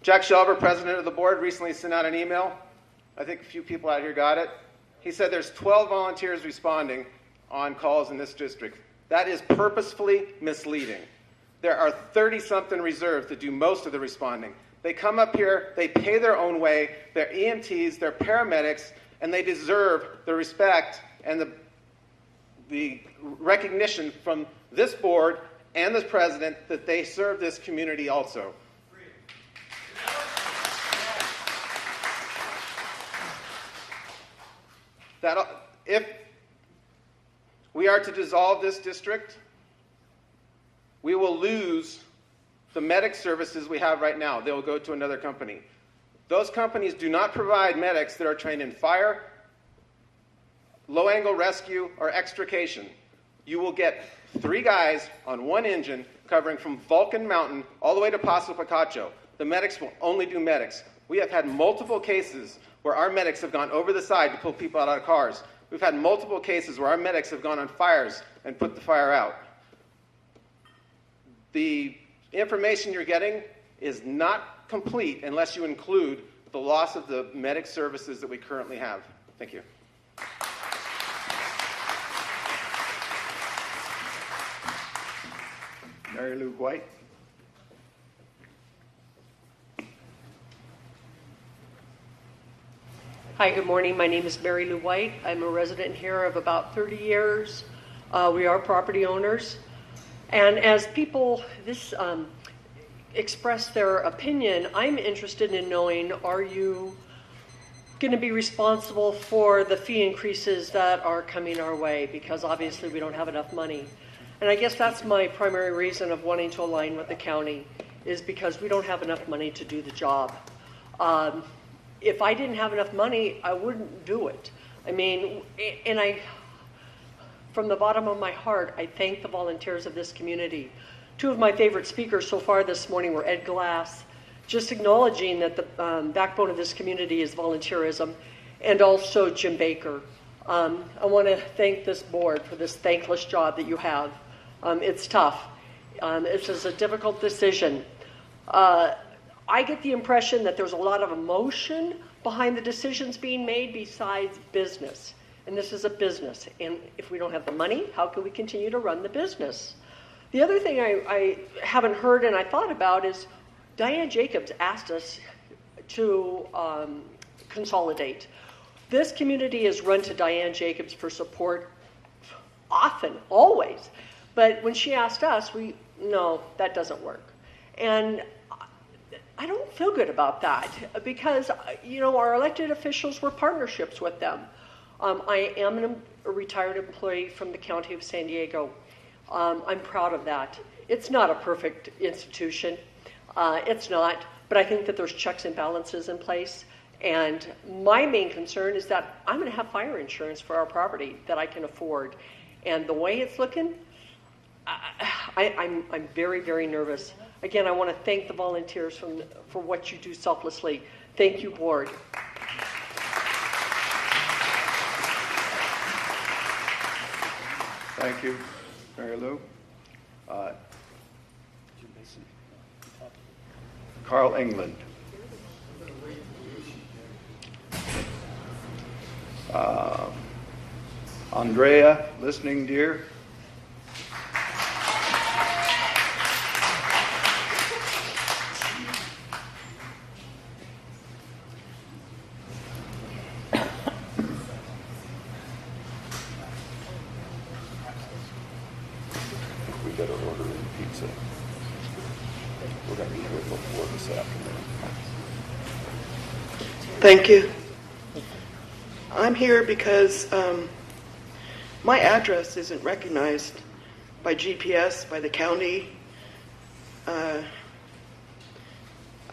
Jack Shelver, president of the board, recently sent out an email. I think a few people out here got it. He said there's 12 volunteers responding on calls in this district. That is purposefully misleading. There are 30-something reserves that do most of the responding. They come up here, they pay their own way, they're EMTs, they're paramedics, and they deserve the respect and the recognition from this board and this president that they serve this community also. That if we are to dissolve this district, we will lose the medic services we have right now. They will go to another company. Those companies do not provide medics that are trained in fire, low-angle rescue, or extrication. You will get 3 guys on 1 engine covering from Vulcan Mountain all the way to Paso Picacho. The medics will only do medics. We have had multiple cases where our medics have gone over the side to pull people out of cars. We've had multiple cases where our medics have gone on fires and put the fire out. the information you're getting is not complete unless you include the loss of the medic services that we currently have. Thank you. Mary Lou White. Hi, good morning. My name is Mary Lou White. I'm a resident here of about 30 years. We are property owners. And as people express their opinion, I'm interested in knowing, are you going to be responsible for the fee increases that are coming our way? Because obviously we don't have enough money. And I guess that's my primary reason of wanting to align with the county, is because we don't have enough money to do the job. If I didn't have enough money, I wouldn't do it. I mean, and from the bottom of my heart, I thank the volunteers of this community. Two of my favorite speakers so far this morning were Ed Glass, just acknowledging that the backbone of this community is volunteerism, and also Jim Baker. I want to thank this board for this thankless job that you have. It's tough. This is a difficult decision. I get the impression that there's a lot of emotion behind the decisions being made besides business. And this is a business. And if we don't have the money, how can we continue to run the business? The other thing I haven't heard and I thought about is Diane Jacobs asked us to consolidate. This community is run to Diane Jacobs for support often, always. But when she asked us, no, that doesn't work. And I don't feel good about that because, our elected officials were partnerships with them. I am a retired employee from the County of San Diego. I'm proud of that. It's not a perfect institution. It's not, but I think that there's checks and balances in place. And my main concern is that I'm going to have fire insurance for our property that I can afford. And the way it's looking, I'm very, very nervous. Again, I want to thank the volunteers for what you do selflessly. Thank you, board. Thank you, Mary Lou. Carl England. Andrea, listening dear. We better order in pizza. We're going to be here before this afternoon. Thank you. I'm here because my address isn't recognized by GPS, by the county. I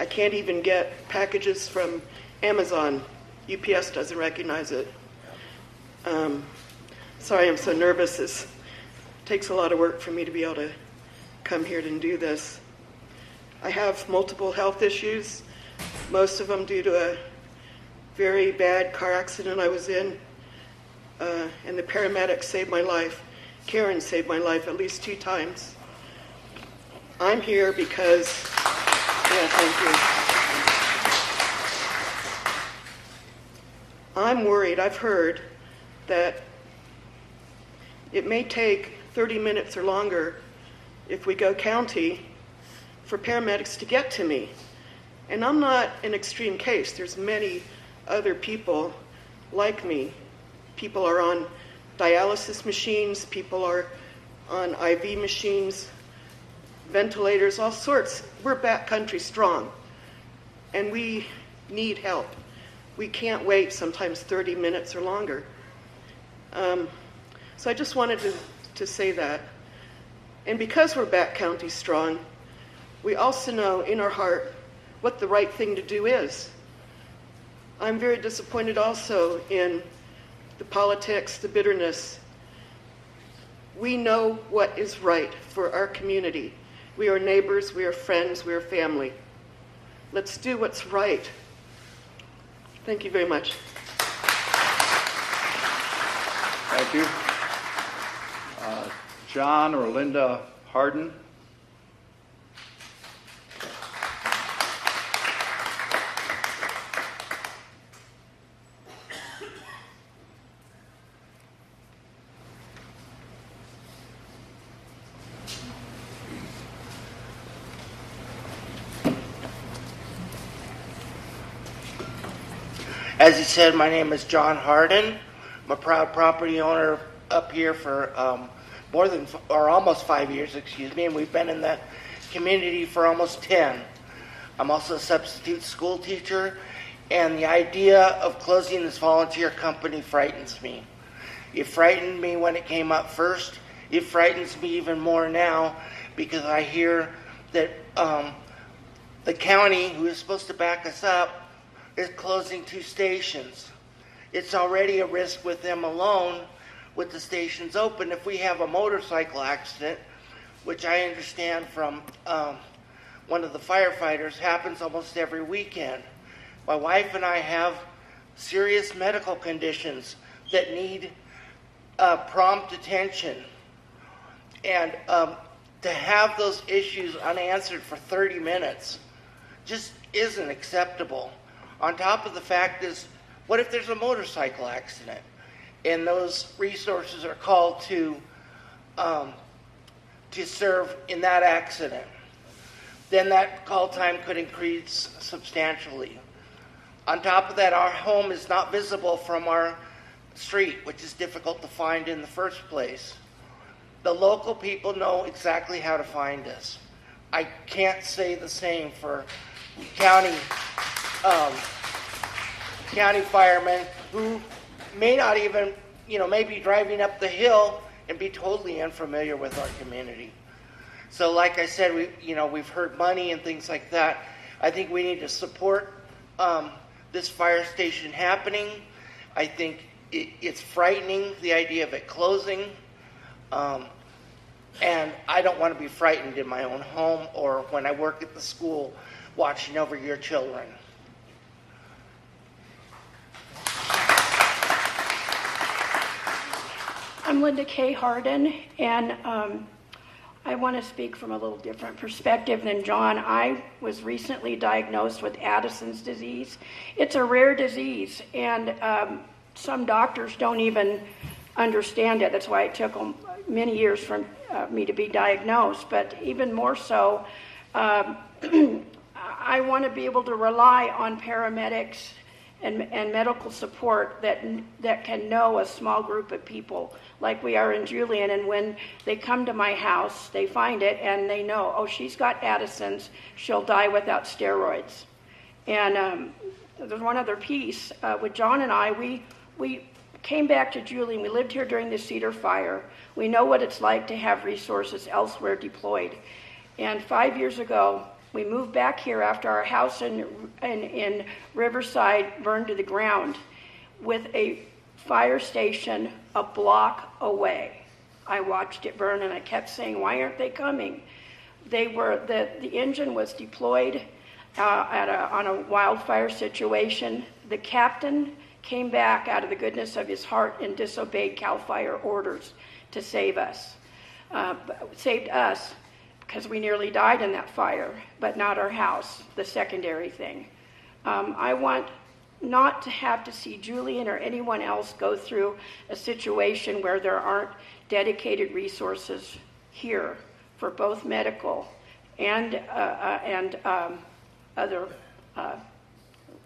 can't even get packages from Amazon. UPS doesn't recognize it. Sorry, I'm so nervous. It takes a lot of work for me to be able to come here and do this. I have multiple health issues, most of them due to a very bad car accident I was in, and the paramedics saved my life. Karen saved my life at least 2 times. I'm here because, thank you. I'm worried. I've heard that it may take 30 minutes or longer if we go county for paramedics to get to me. And I'm not an extreme case. There's many other people like me. People are on dialysis machines, people are on IV machines, ventilators, all sorts. We're backcountry strong, and we need help. We can't wait sometimes 30 minutes or longer. So I just wanted to say that. And because we're backcountry strong, we also know in our heart what the right thing to do is. I'm very disappointed also in the politics, the bitterness. We know what is right for our community. We are neighbors, we are friends, we are family. Let's do what's right. Thank you very much. Thank you. John or Linda Harden. As he said, my name is John Harden. I'm a proud property owner up here for almost 5 years, and we've been in the community for almost 10. I'm also a substitute school teacher, and the idea of closing this volunteer company frightens me. It frightened me when it came up first. It frightens me even more now because I hear that the county, who is supposed to back us up, is closing 2 stations. It's already a risk with them alone with the stations open. If we have a motorcycle accident, which I understand from one of the firefighters happens almost every weekend. My wife and I have serious medical conditions that need prompt attention. And to have those issues unanswered for 30 minutes just isn't acceptable. On top of the fact is, what if there's a motorcycle accident and those resources are called to serve in that accident? Then that call time could increase substantially. On top of that, our home is not visible from our street, which is difficult to find in the first place. The local people know exactly how to find us. I can't say the same for county firemen who may not even, may be driving up the hill and be totally unfamiliar with our community. So like I said, we've heard money and things like that. I think we need to support this fire station happening. I think it's frightening, the idea of it closing. And I don't want to be frightened in my own home or when I work at the school watching over your children. I'm Linda K. Harden, and I want to speak from a little different perspective than John. I was recently diagnosed with Addison's disease. It's a rare disease, and some doctors don't even understand it. That's why it took many years for me to be diagnosed. But even more so, I want to be able to rely on paramedics and medical support that can know a small group of people like we are in Julian. And when they come to my house, they find it and they know, oh, she's got Addison's, she'll die without steroids. And there's one other piece. With John and I, we came back to Julian. We lived here during the Cedar Fire. We know what it's like to have resources elsewhere deployed. And 5 years ago, we moved back here after our house in Riverside burned to the ground with a fire station a block away. I watched it burn and I kept saying, why aren't they coming? The engine was deployed on a wildfire situation. The captain came back out of the goodness of his heart and disobeyed CAL FIRE orders to save us. Saved us because we nearly died in that fire, but not our house, the secondary thing. I want not to have to see Julian or anyone else go through a situation where there aren't dedicated resources here for both medical and other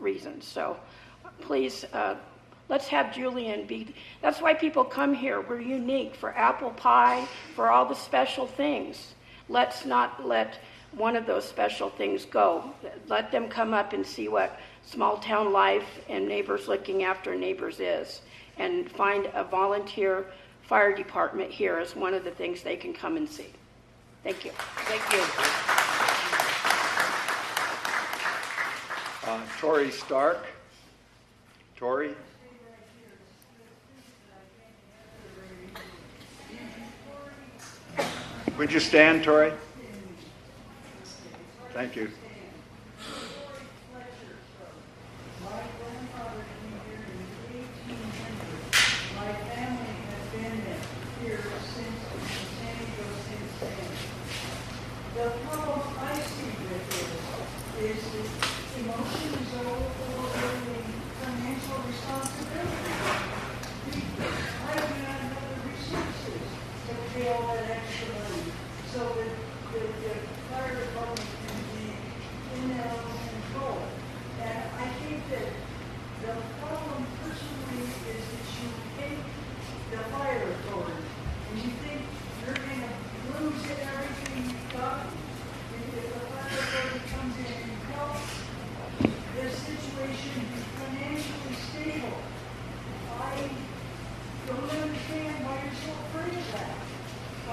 reasons. So please, let's have Julian be. That's why people come here. We're unique for apple pie, for all the special things. Let's not let one of those special things go. Let them come up and see what small town life and neighbors looking after neighbors is, and find a volunteer fire department here as one of the things they can come and see. Thank you. Thank you. Tori Stark. Tori? Would you stand, Tori? Thank you. My family has been here since San Diego since then. The problem I see with this is that emotions are overwhelming financial responsibility. I do not have the resources to pay all that extra money so that the fire department can be the fire authority, and you think you're going to lose everything you've got. If the fire authority comes in and helps the situation be financially stable, I don't understand why you're so afraid of that. I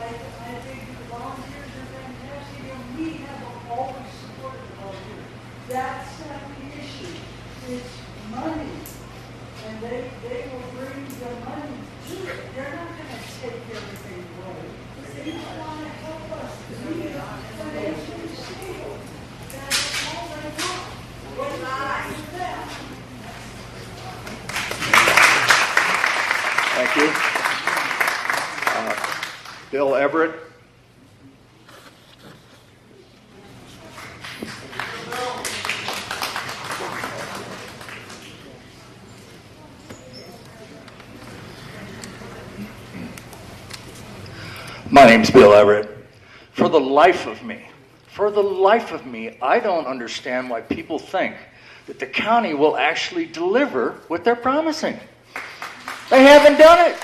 think the volunteers are fantastic, and we have always supported the volunteers. That's not the issue. It's money. And they will bring the money to it. They're not going to take everything away. They don't want to help us be financially stable. That's all they want. What's with that? Thank you. Bill Everett. My name's Bill Everett. For the life of me, I don't understand why people think that the county will actually deliver what they're promising. They haven't done it.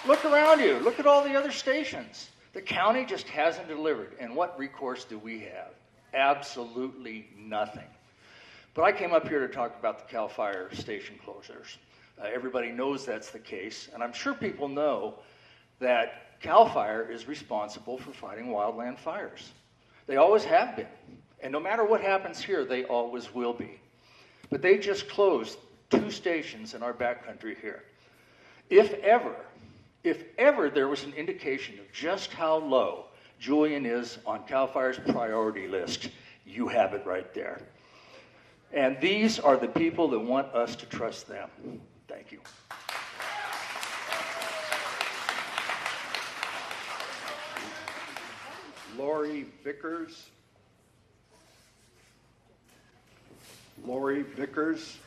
Look around you. Look at all the other stations. The county just hasn't delivered. And what recourse do we have? Absolutely nothing. But I came up here to talk about the CAL FIRE station closures. Everybody knows that's the case, and I'm sure people know that CAL FIRE is responsible for fighting wildland fires. They always have been. And no matter what happens here, they always will be. But they just closed 2 stations in our backcountry here. If ever there was an indication of just how low Julian is on CAL FIRE's priority list, you have it right there. And these are the people that want us to trust them. Thank you. Lori Vickers. Lori Vickers.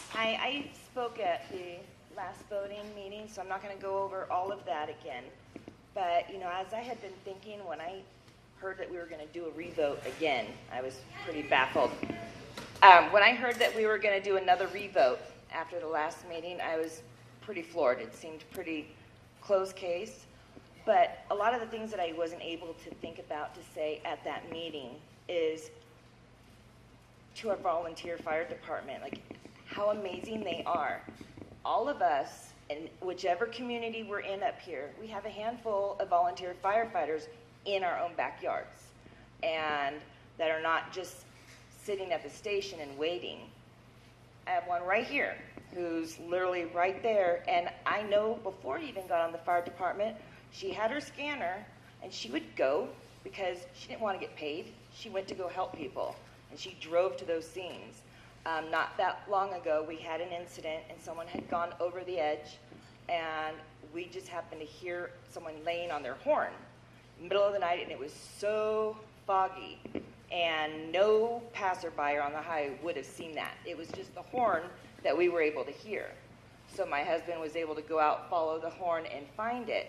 Hi, I spoke at the last voting meeting, so I'm not going to go over all of that again. But, you know, as I had been thinking when I heard that we were going to do a revote again, I was pretty baffled. When I heard that we were going to do another revote after the last meeting, I was pretty floored. It seemed pretty close case. But a lot of the things that I wasn't able to think about to say at that meeting is to our volunteer fire department, like how amazing they are. All of us, in whichever community we're in up here, we have a handful of volunteer firefighters in our own backyards, and that are not just sitting at the station and waiting. I have one right here who's literally right there, and I know before he even got on the fire department, she had her scanner, and she would go because she didn't want to get paid. She went to go help people, and she drove to those scenes. Not that long ago, we had an incident, and someone had gone over the edge, and we just happened to hear someone laying on their horn in the middle of the night, and it was so foggy, and no passerby on the highway would have seen that. It was just the horn that we were able to hear. So my husband was able to go out, follow the horn, and find it,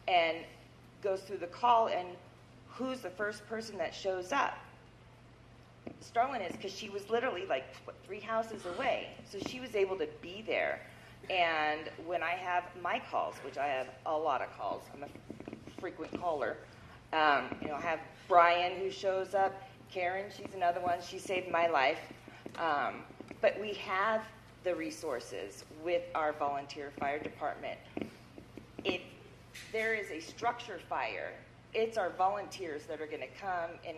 and goes through the call, and who's the first person that shows up? Starlin is, because she was literally like 3 houses away, so she was able to be there. And when I have my calls, which I have a lot of calls, I'm a frequent caller. I have Brian who shows up, Karen, she's another one. She saved my life. But we have the resources with our volunteer fire department. If there is a structure fire, it's our volunteers that are going to come and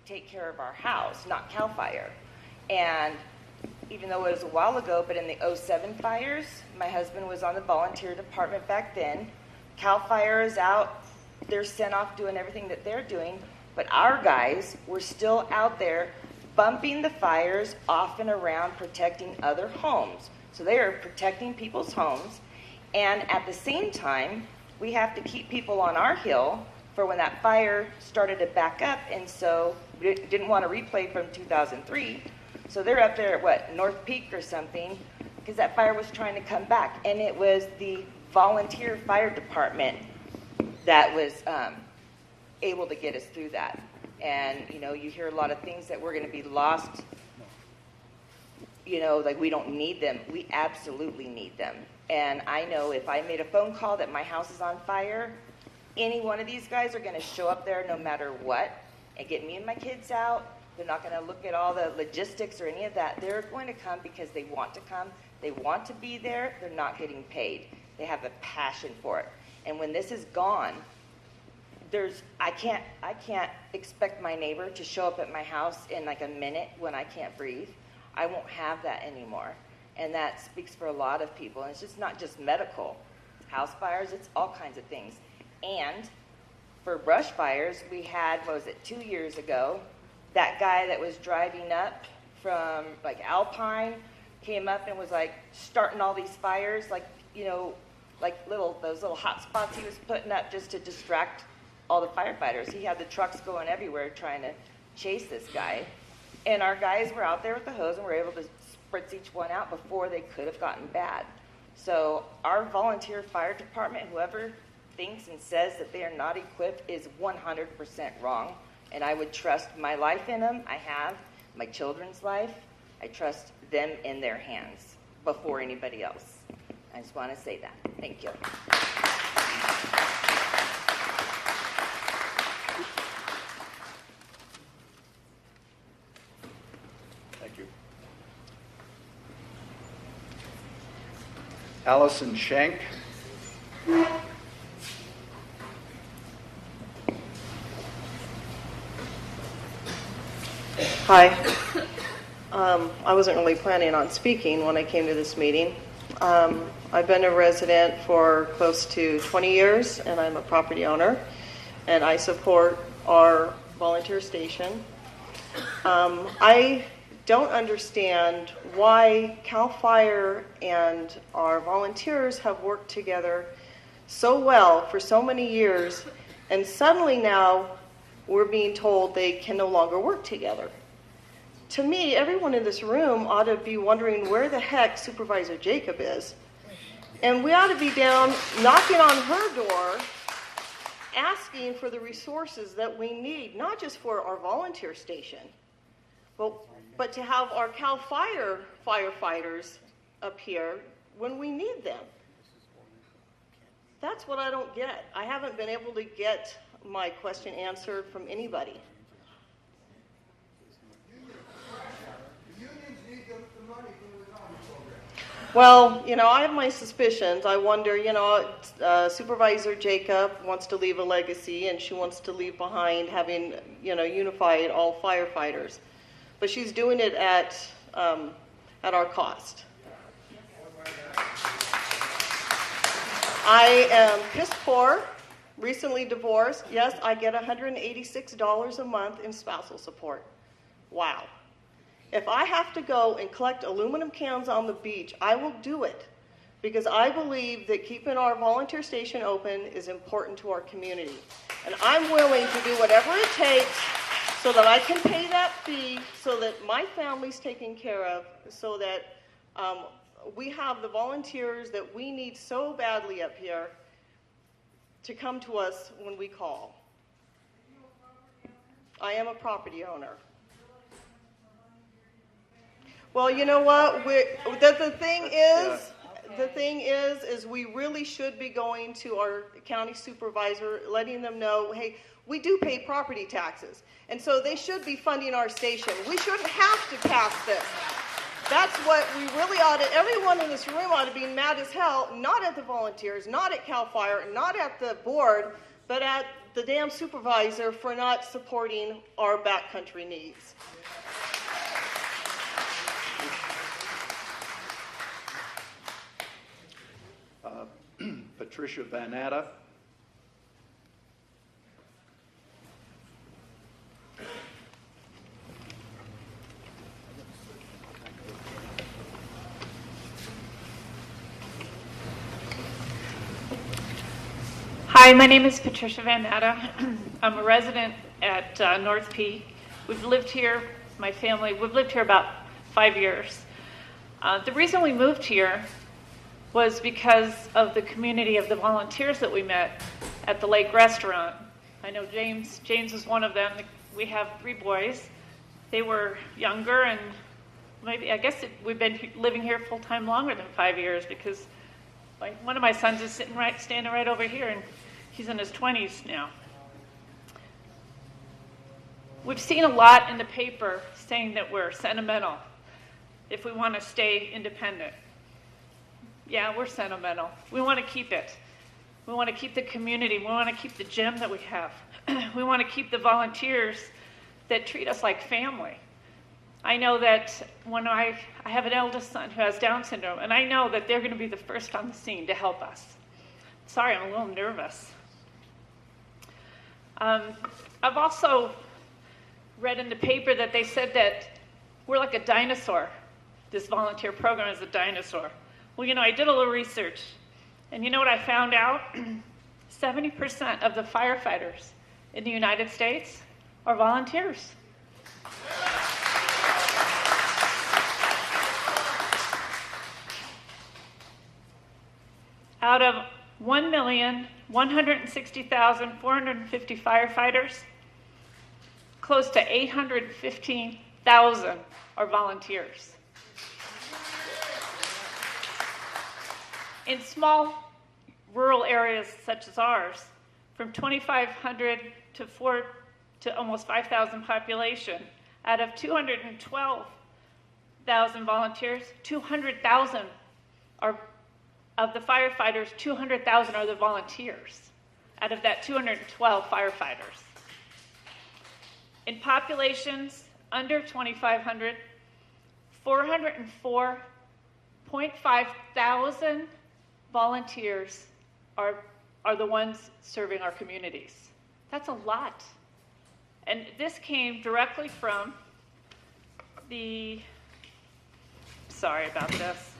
take care of our house, not CAL FIRE. And even though it was a while ago, but in the 2007 fires, my husband was on the volunteer department back then. CAL FIRE is out. They're sent off doing everything that they're doing. But our guys were still out there bumping the fires off and around, protecting other homes. So they are protecting people's homes. And at the same time, we have to keep people on our hill for when that fire started to back up. And so we didn't want to replay from 2003. So they're up there at, North Peak or something, because that fire was trying to come back. And it was the volunteer fire department that was able to get us through that. And, you know, you hear a lot of things that we're going to be lost, you know, like we don't need them. We absolutely need them. And I know if I made a phone call that my house is on fire, any one of these guys are going to show up there no matter what and get me and my kids out. They're not going to look at all the logistics or any of that. They're going to come because they want to come. They want to be there. They're not getting paid. They have a passion for it. And when this is gone, I can't expect my neighbor to show up at my house in like a minute when I can't breathe. I won't have that anymore. And that speaks for a lot of people. And it's just not just medical. House fires, it's all kinds of things. And for brush fires, we had, 2 years ago, that guy that was driving up from like Alpine came up and was like starting all these fires, like, you know, like those little hot spots he was putting up just to distract all the firefighters. He had the trucks going everywhere trying to chase this guy. And our guys were out there with the hose and were able to spritz each one out before they could have gotten bad. So our volunteer fire department, whoever thinks and says that they are not equipped, is 100% wrong. And I would trust my life in them. I have my children's life. I trust them in their hands before anybody else. I just want to say that. Thank you. Thank you. Allison Schenk. Hi. I wasn't really planning on speaking when I came to this meeting. I've been a resident for close to 20 years, and I'm a property owner, and I support our volunteer station. I don't understand why CAL FIRE and our volunteers have worked together so well for so many years, and suddenly now we're being told they can no longer work together. To me, everyone in this room ought to be wondering where the heck Supervisor Jacob is. And we ought to be down knocking on her door, asking for the resources that we need, not just for our volunteer station, but to have our CAL FIRE firefighters up here when we need them. That's what I don't get. I haven't been able to get my question answered from anybody. Well, you know, I have my suspicions. I wonder, you know, Supervisor Jacob wants to leave a legacy, and she wants to leave behind having, you know, unified all firefighters. But she's doing it at our cost. I am piss poor, recently divorced. Yes, I get $186 a month in spousal support. Wow. If I have to go and collect aluminum cans on the beach, I will do it, because I believe that keeping our volunteer station open is important to our community. And I'm willing to do whatever it takes so that I can pay that fee, so that my family's taken care of, so that we have the volunteers that we need so badly up here to come to us when we call. I am a property owner. Well, you know what? The thing is we really should be going to our county supervisor, letting them know, hey, we do pay property taxes, and so they should be funding our station. We shouldn't have to pass this. That's what we really ought to, everyone in this room ought to be mad as hell, not at the volunteers, not at CAL FIRE, not at the board, but at the damn supervisor for not supporting our backcountry needs. Patricia Van Atta. Hi, my name is Patricia Van Atta. I'm a resident at North Peak. We've lived here, my family, we've lived here about 5 years. The reason we moved here was because of the community of the volunteers that we met at the Lake Restaurant. I know James was one of them. we have 3 boys. They were younger, and maybe, I guess we've been living here full-time longer than 5 years, because one of my sons is standing right over here, and he's in his 20s now. We've seen a lot in the paper saying that we're sentimental if we want to stay independent. Yeah, we're sentimental. We want to keep it. We want to keep the community. We want to keep the gym that we have. We want to keep the volunteers that treat us like family. I know that when I have an eldest son who has Down syndrome, and I know that they're going to be the first on the scene to help us. Sorry, I'm a little nervous. I've also read in the paper that they said that we're like a dinosaur. This volunteer program is a dinosaur. Well, I did a little research, and you know what I found out? 70% of the firefighters in the United States are volunteers. Out of 1,160,450 firefighters, close to 815,000 are volunteers. In small rural areas such as ours, from 2,500 to almost 5,000 population, out of 212,000 volunteers, 200,000 are of the firefighters, 200,000 are the volunteers out of that 212 firefighters. In populations under 2,500, 404.5 thousand volunteers are the ones serving our communities. That's a lot. And this came directly from sorry about this.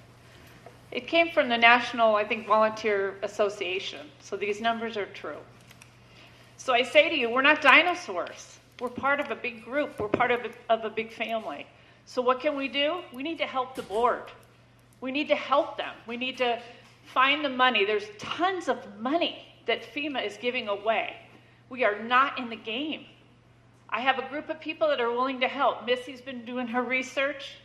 It came from the National, Volunteer Association. So these numbers are true. So I say to you, we're not dinosaurs. We're part of a big group. We're part of a big family. So what can we do? We need to help the board. We need to help them. We need to find the money. There's tons of money that FEMA is giving away. We are not in the game. I have a group of people that are willing to help. Missy's been doing her research.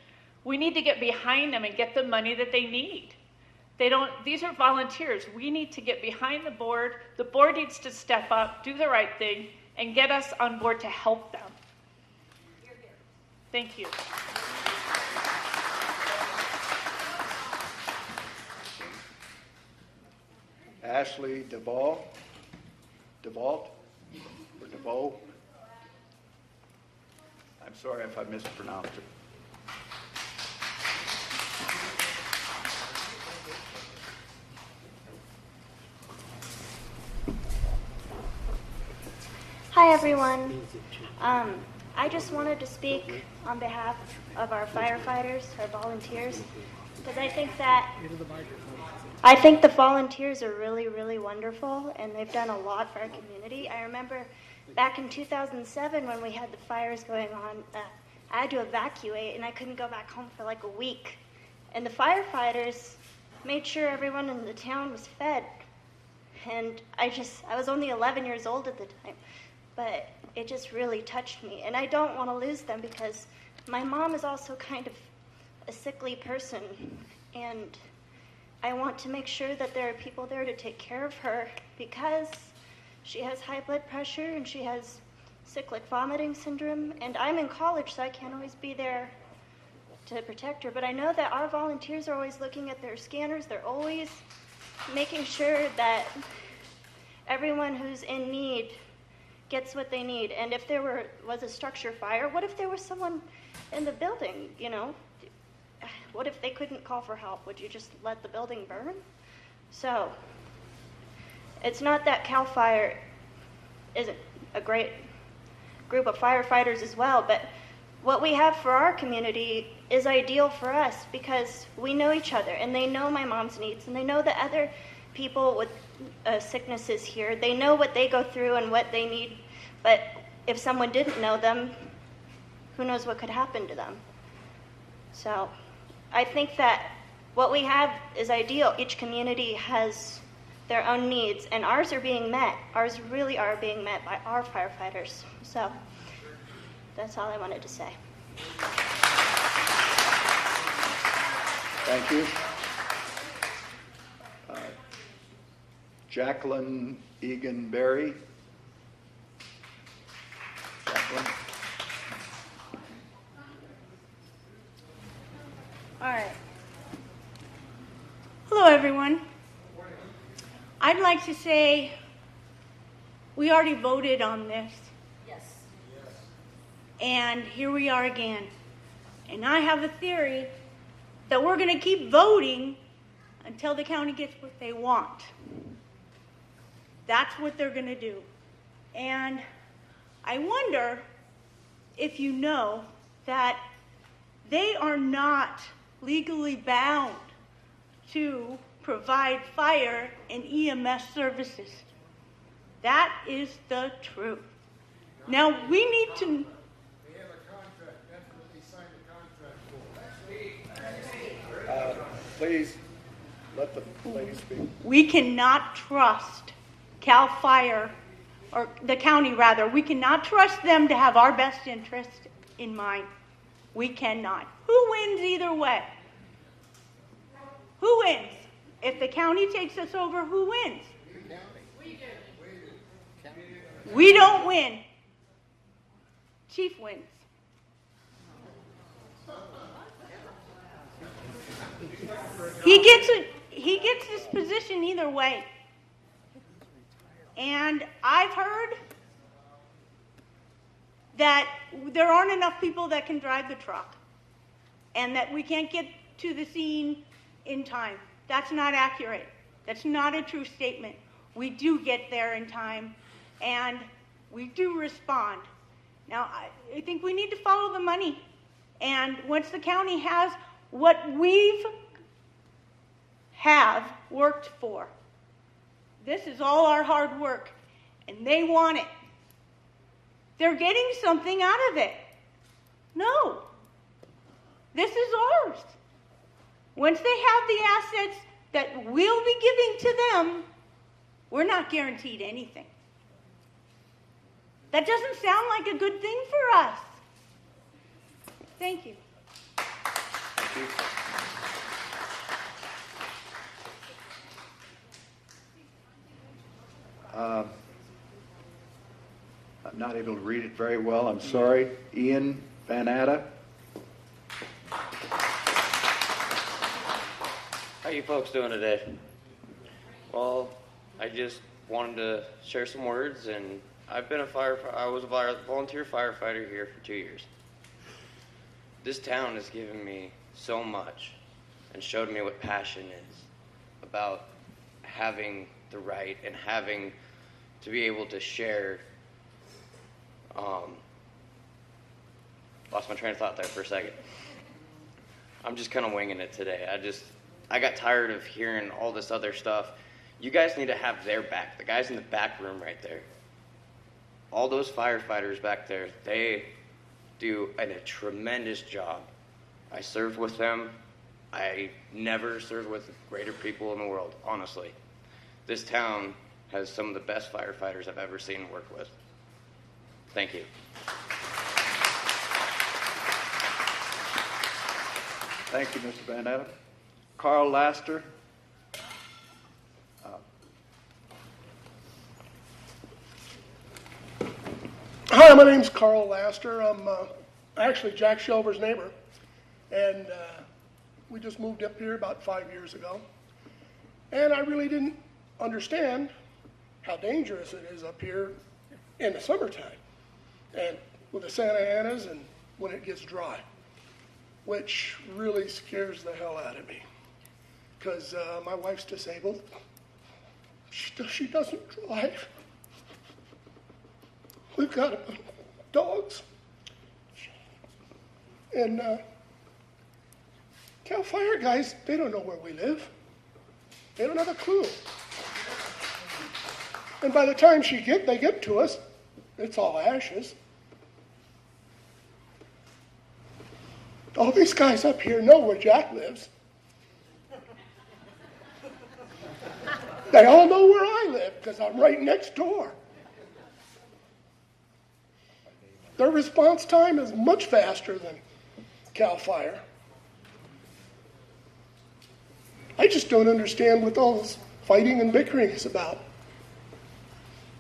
We need to get behind them and get the money that they need. These are volunteers. We need to get behind the board. The board needs to step up, do the right thing, and get us on board to help them. Thank you. Ashley DeVault, or DeVoe. I'm sorry if I mispronounced it. Hi everyone. I just wanted to speak on behalf of our firefighters, our volunteers, because I think the volunteers are really, really wonderful, and they've done a lot for our community. I remember back in 2007 when we had the fires going on, I had to evacuate, and I couldn't go back home for like a week. And the firefighters made sure everyone in the town was fed. And I was only 11 years old at the time, but it just really touched me. And I don't want to lose them because my mom is also kind of a sickly person, and I want to make sure that there are people there to take care of her because she has high blood pressure and she has cyclic vomiting syndrome, and I'm in college, so I can't always be there to protect her. But I know that our volunteers are always looking at their scanners. They're always making sure that everyone who's in need gets what they need. And if there was a structure fire, what if there was someone in the building, What if they couldn't call for help? Would you just let the building burn? So, it's not that CAL FIRE isn't a great group of firefighters as well, but what we have for our community is ideal for us because we know each other, and they know my mom's needs, and they know the other people with sicknesses here. They know what they go through and what they need, but if someone didn't know them, who knows what could happen to them. So I think that what we have is ideal. Each community has their own needs, and ours are being met. Ours really are being met by our firefighters. So That's all I wanted to say. Thank you. Jacqueline Egan Berry. Jacqueline. All right. Hello, everyone. I'd like to say we already voted on this. Yes. And here we are again. And I have a theory that we're going to keep voting until the county gets what they want. That's what they're going to do. And I wonder if you know that they are not legally bound to provide fire and EMS services. That is the truth. Now, we need to... They have a contract. That's what they signed a contract for. Please, let the lady speak. We cannot trust CAL FIRE, or the county rather, we cannot trust them to have our best interest in mind. We cannot. Who wins either way? Who wins? If the county takes us over, who wins? We don't win. Chief wins. He gets this position either way. And I've heard that there aren't enough people that can drive the truck and that we can't get to the scene in time. That's not accurate. That's not a true statement. We do get there in time and we do respond. Now, I think we need to follow the money. And once the county has what have worked for, this is all our hard work, and they want it. They're getting something out of it. No. This is ours. Once they have the assets that we'll be giving to them, we're not guaranteed anything. That doesn't sound like a good thing for us. Thank you. Thank you. I'm not able to read it very well. I'm sorry. Ian Van Atta. How you folks doing today? Well, I just wanted to share some words, and I was a volunteer firefighter here for 2 years. This town has given me so much and showed me what passion is about having the right and having to be able to share. Lost my train of thought there for a second. I'm just kind of winging it today. I got tired of hearing all this other stuff. You guys need to have their back. The guys in the back room right there. All those firefighters back there, they do a tremendous job. I served with them. I never served with greater people in the world, honestly. This town has some of the best firefighters I've ever seen work with. Thank you. Thank you, Mr. Van Atta. Carl Laster. Hi, my name's Carl Laster. I'm actually Jack Shelver's neighbor, and we just moved up here about 5 years ago. And I really didn't understand how dangerous it is up here in the summertime, and with the Santa Anas and when it gets dry, which really scares the hell out of me, because my wife's disabled. She doesn't drive. We've got dogs. And CAL FIRE guys, they don't know where we live. They don't have a clue. And by the time they get to us, it's all ashes. All these guys up here know where Jack lives. They all know where I live because I'm right next door. Their response time is much faster than CAL FIRE. I just don't understand what all this fighting and bickering is about.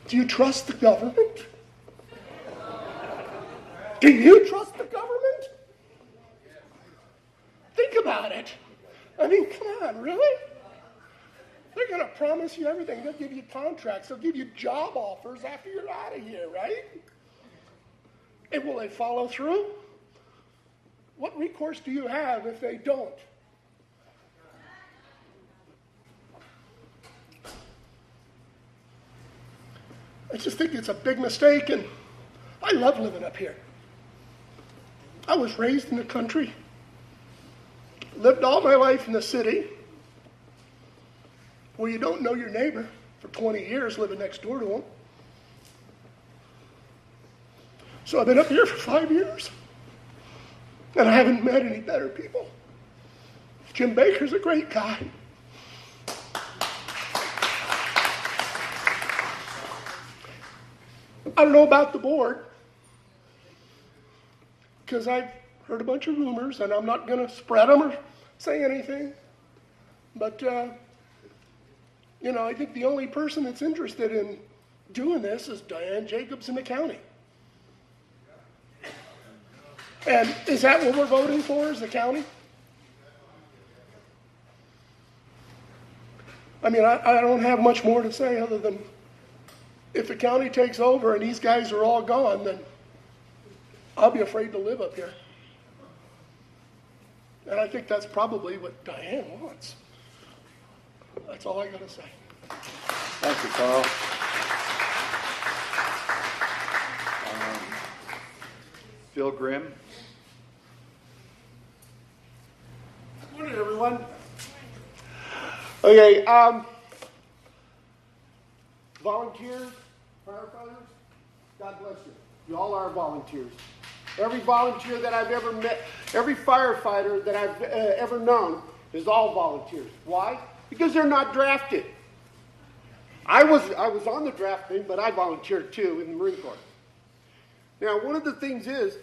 Do you trust the government? Do you trust the government? Think about it. I mean, come on, really? They're going to promise you everything. They'll give you contracts. They'll give you job offers after you're out of here, right? And will they follow through? What recourse do you have if they don't? I just think it's a big mistake, and I love living up here. I was raised in the country, lived all my life in the city, where you don't know your neighbor for 20 years living next door to them. So I've been up here for 5 years, and I haven't met any better people. Jim Baker's a great guy. I don't know about the board, because I've heard a bunch of rumors, and I'm not going to spread them or say anything. But, I think the only person that's interested in doing this is Diane Jacobs in the county. And is that what we're voting for, is the county? I mean, I don't have much more to say other than if the county takes over and these guys are all gone, then I'll be afraid to live up here. And I think that's probably what Diane wants. That's all I got to say. Thank you, Carl. Phil Grimm. Good morning, everyone. Okay, volunteers, firefighters, God bless you. You all are volunteers. Every volunteer that I've ever met, every firefighter that I've ever known is all volunteers. Why? Because they're not drafted. I was on the draft team, but I volunteered too in the Marine Corps. Now, one of the things is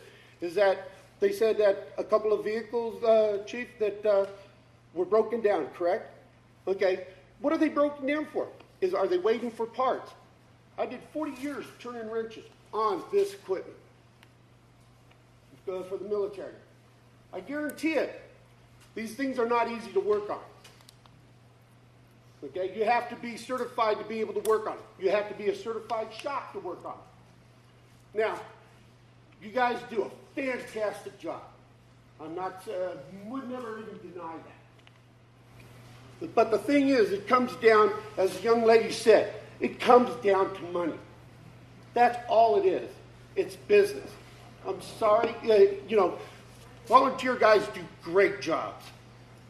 that they said that a couple of vehicles, Chief, that were broken down, correct? Okay, what are they broken down for? Are they waiting for parts? I did 40 years turning wrenches on this equipment for the military. I guarantee it, these things are not easy to work on. Okay, you have to be certified to be able to work on it. You have to be a certified shop to work on it. Now, you guys do a fantastic job. I'm not, would never even deny that. But the thing is, it comes down, as the young lady said, it comes down to money. That's all it is. It's business. I'm sorry, volunteer guys do great jobs.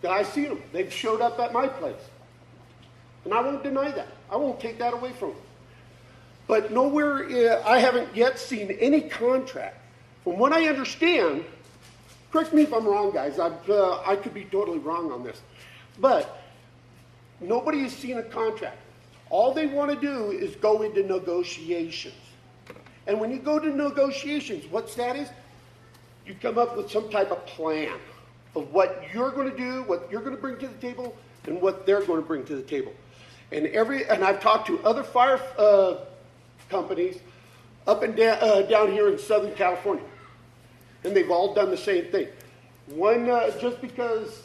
I see them. They've showed up at my place. And I won't deny that. I won't take that away from them. But nowhere, I haven't yet seen any contract. From what I understand, correct me if I'm wrong, guys. I could be totally wrong on this. But nobody has seen a contract. All they want to do is go into negotiations. And when you go to negotiations, what's that is? You come up with some type of plan of what you're going to do, what you're going to bring to the table, and what they're going to bring to the table. And I've talked to other fire companies up and down here in Southern California, and they've all done the same thing. One, just because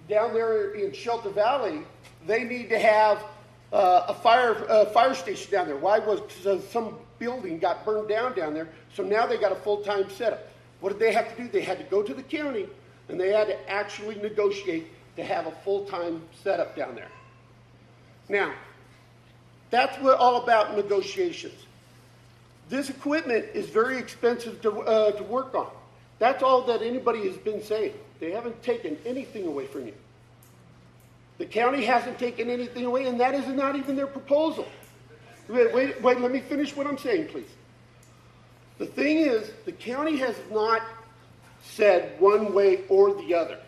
down there in Shelter Valley, they need to have a fire station down there. Why? Was some building got burned down there, so now they got a full-time setup. What did they have to do? They had to go to the county, and they had to actually negotiate to have a full-time setup down there. Now, that's what all about negotiations. This equipment is very expensive to work on. That's all that anybody has been saying. They haven't taken anything away from you. The county hasn't taken anything away, and that is not even their proposal. Wait, let me finish what I'm saying, please. The thing is, the county has not said one way or the other.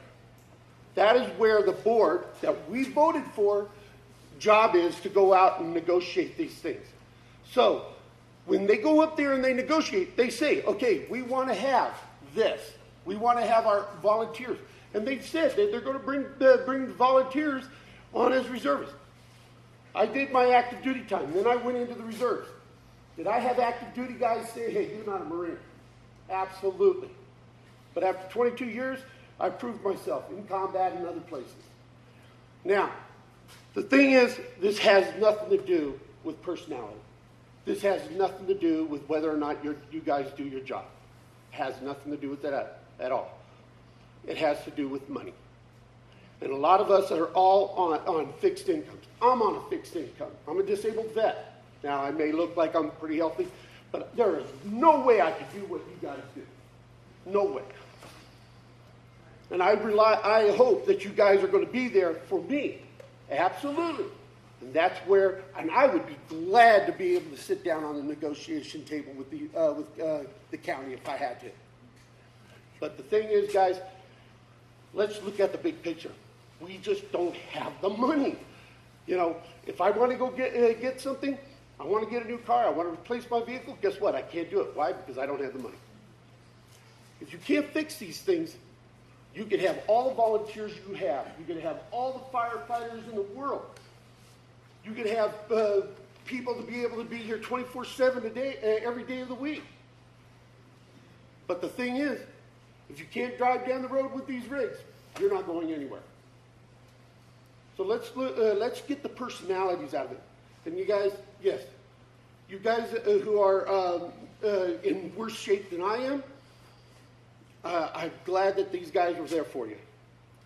That is where the board that we voted for job is to go out and negotiate these things. So, When they go up there and they negotiate, they say, okay, we want to have this. We want to have our volunteers. And they've said that they're going to bring the volunteers on as reservists. I did my active duty time. Then I went into the reserves. Did I have active duty guys say, hey, you're not a Marine? Absolutely. But after 22 years, I proved myself in combat and other places. Now, the thing is, this has nothing to do with personality. This has nothing to do with whether or not you guys do your job. It has nothing to do with that at all. It has to do with money. And a lot of us are all on fixed incomes. I'm on a fixed income. I'm a disabled vet. Now, I may look like I'm pretty healthy, but there is no way I could do what you guys do. No way. And I hope that you guys are going to be there for me. Absolutely. And that's where, and I would be glad to be able to sit down on the negotiation table with the county if I had to. But the thing is, guys, let's look at the big picture. We just don't have the money. You know, if I want to go get something, I want to get a new car, I want to replace my vehicle, guess what? I can't do it. Why? Because I don't have the money. If you can't fix these things, you can have all the volunteers you have. You can have all the firefighters in the world. You can have people to be able to be here 24/7 a day, every day of the week. But the thing is, if you can't drive down the road with these rigs, you're not going anywhere. So let's get the personalities out of it. And you guys, yes, you guys who are in worse shape than I am, I'm glad that these guys were there for you.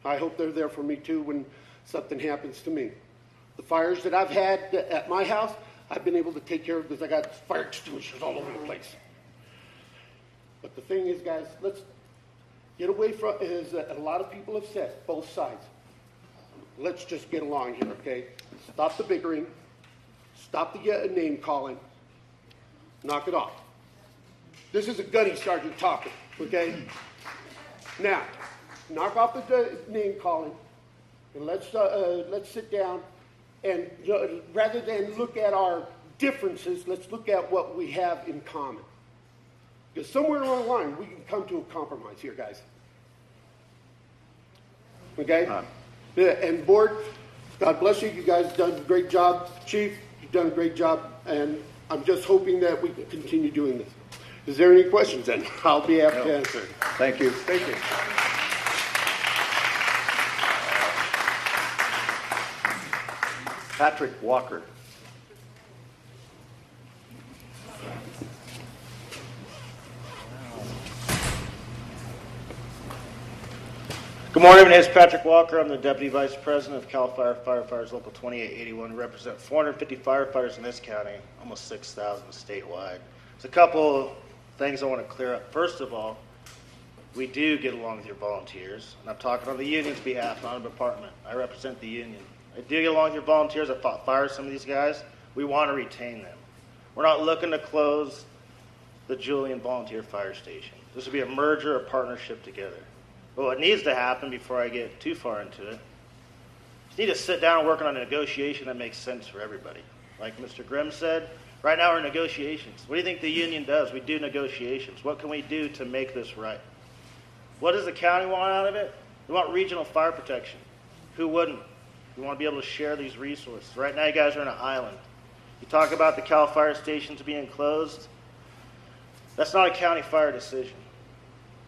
I hope they're there for me too when something happens to me. The fires that I've had at my house, I've been able to take care of because I got fire extinguishers all over the place. But the thing is, guys, let's get away from, as a lot of people have said, both sides. Let's just get along here, okay? Stop the bickering. Stop the name calling. Knock it off. This is a gunny sergeant talking, okay? Now, knock off the name calling, and let's sit down, and rather than look at our differences, let's look at what we have in common. Because somewhere along the line, we can come to a compromise here, guys. Okay? And board, God bless you. You guys have done a great job. Chief, you've done a great job, and I'm just hoping that we can continue doing this. Is there any questions then? I'll be happy to answer. Thank you. Thank you. Patrick Walker. Good morning, my name is Patrick Walker. I'm the Deputy Vice President of CAL FIRE Firefighters Local 2881. We represent 450 firefighters in this county, almost 6,000 statewide. There's a couple things I want to clear up. First of all, we do get along with your volunteers, and I'm talking on the union's behalf, not a department. I represent the union. I do get along with your volunteers. I fought fire some of these guys. We want to retain them. We're not looking to close the Julian Volunteer Fire Station. This would be a merger, a partnership together. But what needs to happen before I get too far into it, is need to sit down and work on a negotiation that makes sense for everybody. Like Mr. Grimm said, right now we're in negotiations. What do you think the union does? We do negotiations. What can we do to make this right? What does the county want out of it? We want regional fire protection. Who wouldn't? We want to be able to share these resources. Right now you guys are in an island. You talk about the CAL fire stations being closed. That's not a county fire decision.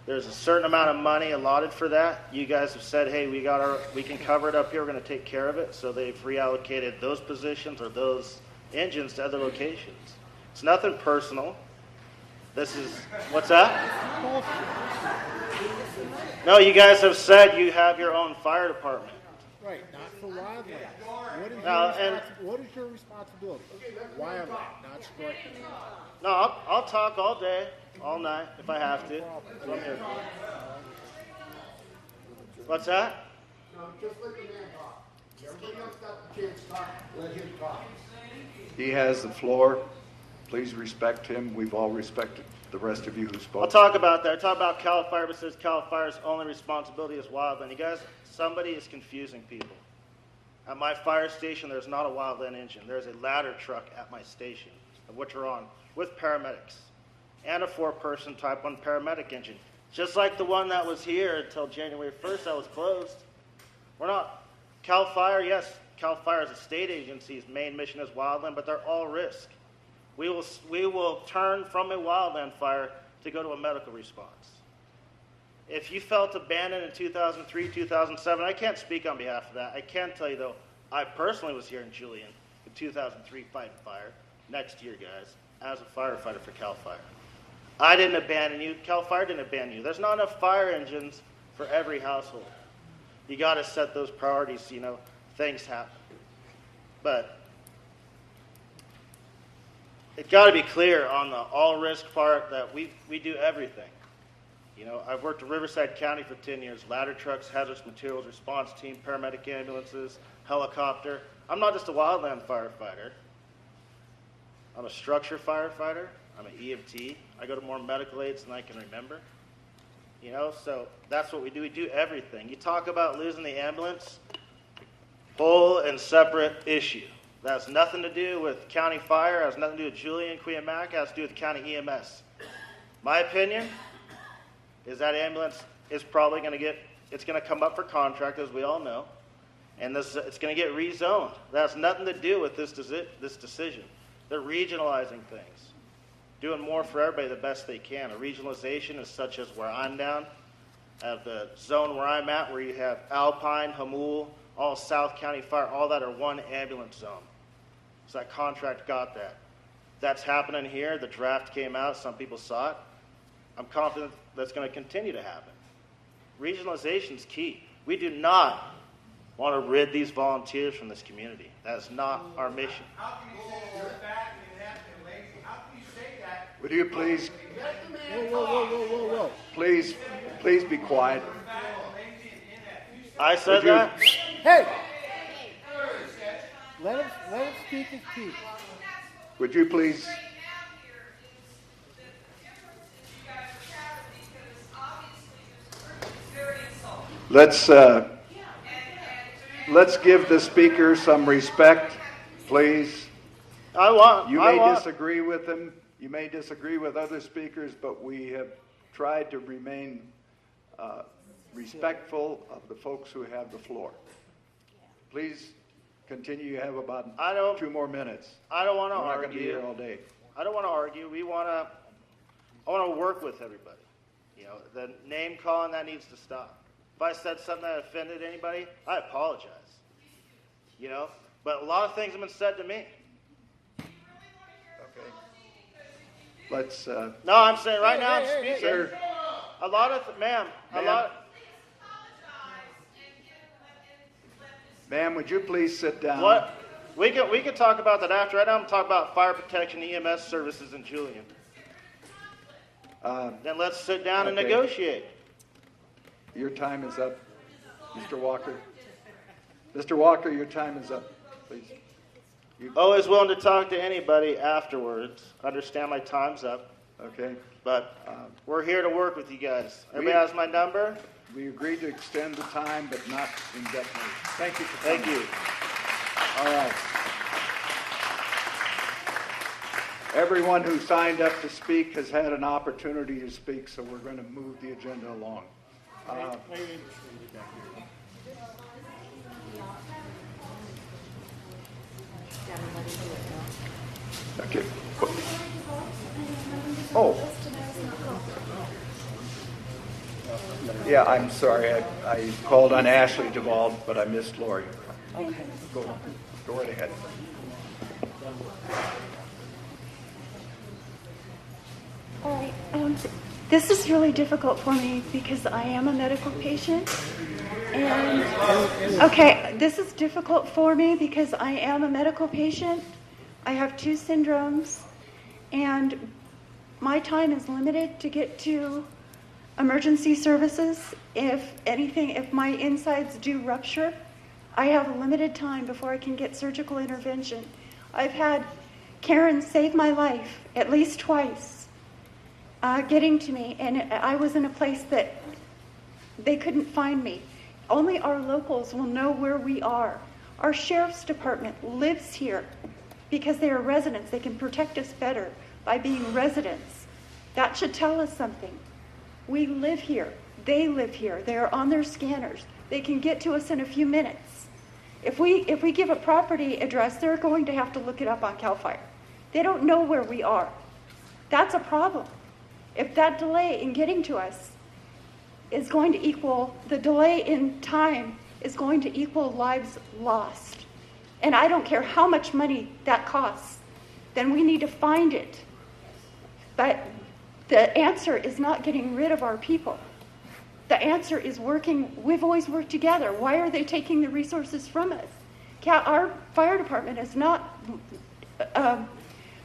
There's a certain amount of money allotted for that. You guys have said, hey, we can cover it up here. We're going to take care of it. So they've reallocated those positions or those engines to other locations. It's nothing personal. This is, what's that? No, you guys have said you have your own fire department. Right, not for wildlife. What is your responsibility? Wildlife, not sport. No, I'll talk all day, all night, if I have to. That's what I'm here for. What's that? No, just let the man talk. Everybody else got the chance to talk. Let him talk. He has the floor. Please respect him. We've all respected the rest of you who spoke. I'll talk about that. I talk about CAL FIRE, but says CAL FIRE's only responsibility is wildland. You guys, somebody is confusing people. At my fire station, there's not a wildland engine. There's a ladder truck at my station. of which we're on, with paramedics, and a 4-person Type 1 paramedic engine, just like the one that was here until January 1st that was closed. We're not, CAL FIRE, yes, CAL FIRE is a state agency's main mission is wildland, but they're all risk. We will turn from a wildland fire to go to a medical response. If you felt abandoned in 2003, 2007, I can't speak on behalf of that. I can tell you, though, I personally was here in Julian in 2003 fighting fire, next to your guys, as a firefighter for CAL FIRE. I didn't abandon you. CAL FIRE didn't abandon you. There's not enough fire engines for every household. You got to set those priorities, you know, things happen. But it's got to be clear on the all-risk part that we do everything. You know, I've worked at Riverside County for 10 years, ladder trucks, hazardous materials response team, paramedic ambulances, helicopter. I'm not just a wildland firefighter. I'm a structure firefighter. I'm an EMT. I go to more medical aids than I can remember. You know, so that's what we do. We do everything. You talk about losing the ambulance, whole and separate issue. That has nothing to do with county fire, has nothing to do with Julian, Queen Mac, has to do with county EMS. My opinion is that ambulance is probably going to get, it's going to come up for contract, as we all know, and it's going to get rezoned. That has nothing to do with this decision. They're regionalizing things, doing more for everybody the best they can. A regionalization is such as where I'm down, at the zone where I'm at, where you have Alpine, Hamul, all South County Fire, all that are one ambulance zone. So that contract got that. That's happening here. The draft came out. Some people saw it. I'm confident that's going to continue to happen. Regionalization is key. We do not want to rid these volunteers from this community. That is not our mission. How can you say you're fat and inept and lazy? How can you say that? Would you please, Whoa. please be quiet. I said Would you- that? Hey! Let him speak his piece. Would you please, let's give the speaker some respect, please. You may disagree with him. You may disagree with other speakers, but we have tried to remain respectful of the folks who have the floor. Please continue. You have about 2 more minutes. I don't want to We're not argue. going to be here all day. I don't want to argue. I want to work with everybody. You know, the name calling, that needs to stop. If I said something that offended anybody, I apologize. You know, but a lot of things have been said to me. Okay. Let's. No, I'm saying right now I'm speaking. Sir. A lot of, ma'am, a lot. Ma'am, would you please sit down? What? We can talk about that after. Right now I'm talking about fire protection EMS services in Julian. Then let's sit down and okay. negotiate. Your time is up, Mr. Walker. Mr. Walker, your time is up, please. Always willing to talk to anybody afterwards. Understand my time's up. Okay. But we're here to work with you guys. Everybody has my number? We agreed to extend the time, but not indefinitely. Thank you for coming. Thank you. All right. Everyone who signed up to speak has had an opportunity to speak, so we're going to move the agenda along. Okay. Oh. Yeah, I'm sorry. I called on Ashley Duvall, but I missed Lori. Okay. Go right ahead. All right. This is really difficult for me because I am a medical patient. And, okay, this is difficult for me because I am a medical patient. I have 2 syndromes, and my time is limited to get to emergency services. If my insides do rupture, I have a limited time before I can get surgical intervention. I've had Karen save my life at least twice, getting to me, and I was in a place that they couldn't find me. Only our locals will know where we are. Our sheriff's department lives here. because they are residents. They can protect us better by being residents. That should tell us something. We live here. They live here. They are on their scanners. They can get to us in a few minutes. If we give a property address, they're going to have to look it up on CAL FIRE. They don't know where we are. That's a problem. If that delay in getting to us is going to equal, the delay in time is going to equal lives lost. And I don't care how much money that costs, then we need to find it. But the answer is not getting rid of our people. The answer is working. We've always worked together. Why are they taking the resources from us? Our fire department is not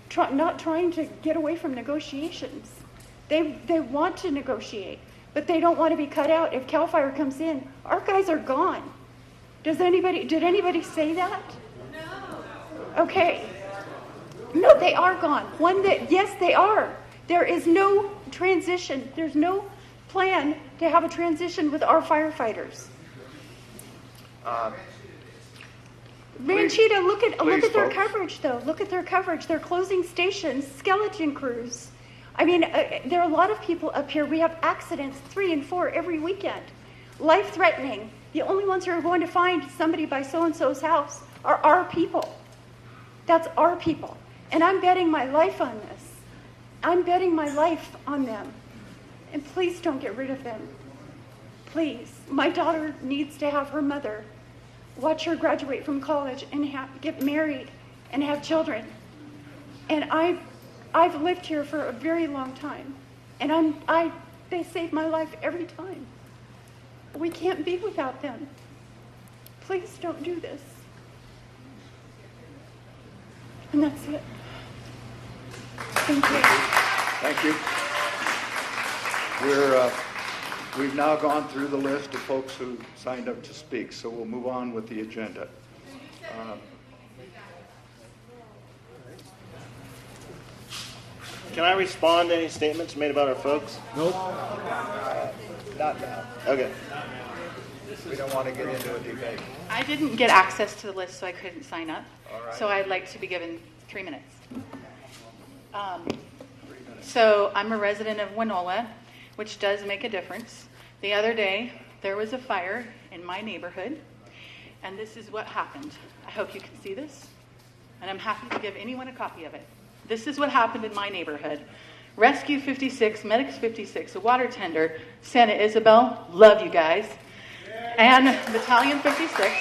trying to get away from negotiations. They want to negotiate, but they don't want to be cut out. If CAL FIRE comes in, our guys are gone. Did anybody say that? No. Okay. No, they are gone. Yes, they are. There is no transition. There's no plan to have a transition with our firefighters. Ranchita, look at their coverage, though. Look at their coverage. They're closing stations, skeleton crews. I mean, there are a lot of people up here. We have accidents 3 and 4 every weekend. Life-threatening. The only ones who are going to find somebody by so-and-so's house are our people. That's our people. And I'm betting my life on this. I'm betting my life on them. And please don't get rid of them. Please. My daughter needs to have her mother watch her graduate from college and get married and have children. And I've lived here for a very long time. And they save my life every time. We can't be without them. Please don't do this. And that's it. Thank you. Thank you. We've now gone through the list of folks who signed up to speak, so we'll move on with the agenda. Can I respond to any statements made about our folks? Nope. Not now. Okay. We don't want to get into a debate. I didn't get access to the list, so I couldn't sign up. All right. So I'd like to be given 3 minutes. So I'm a resident of Winola, which does make a difference. The other day, there was a fire in my neighborhood, and this is what happened. I hope you can see this, and I'm happy to give anyone a copy of it. This is what happened in my neighborhood. Rescue 56, Medics 56, a water tender, Santa Isabel, love you guys, and Battalion 56.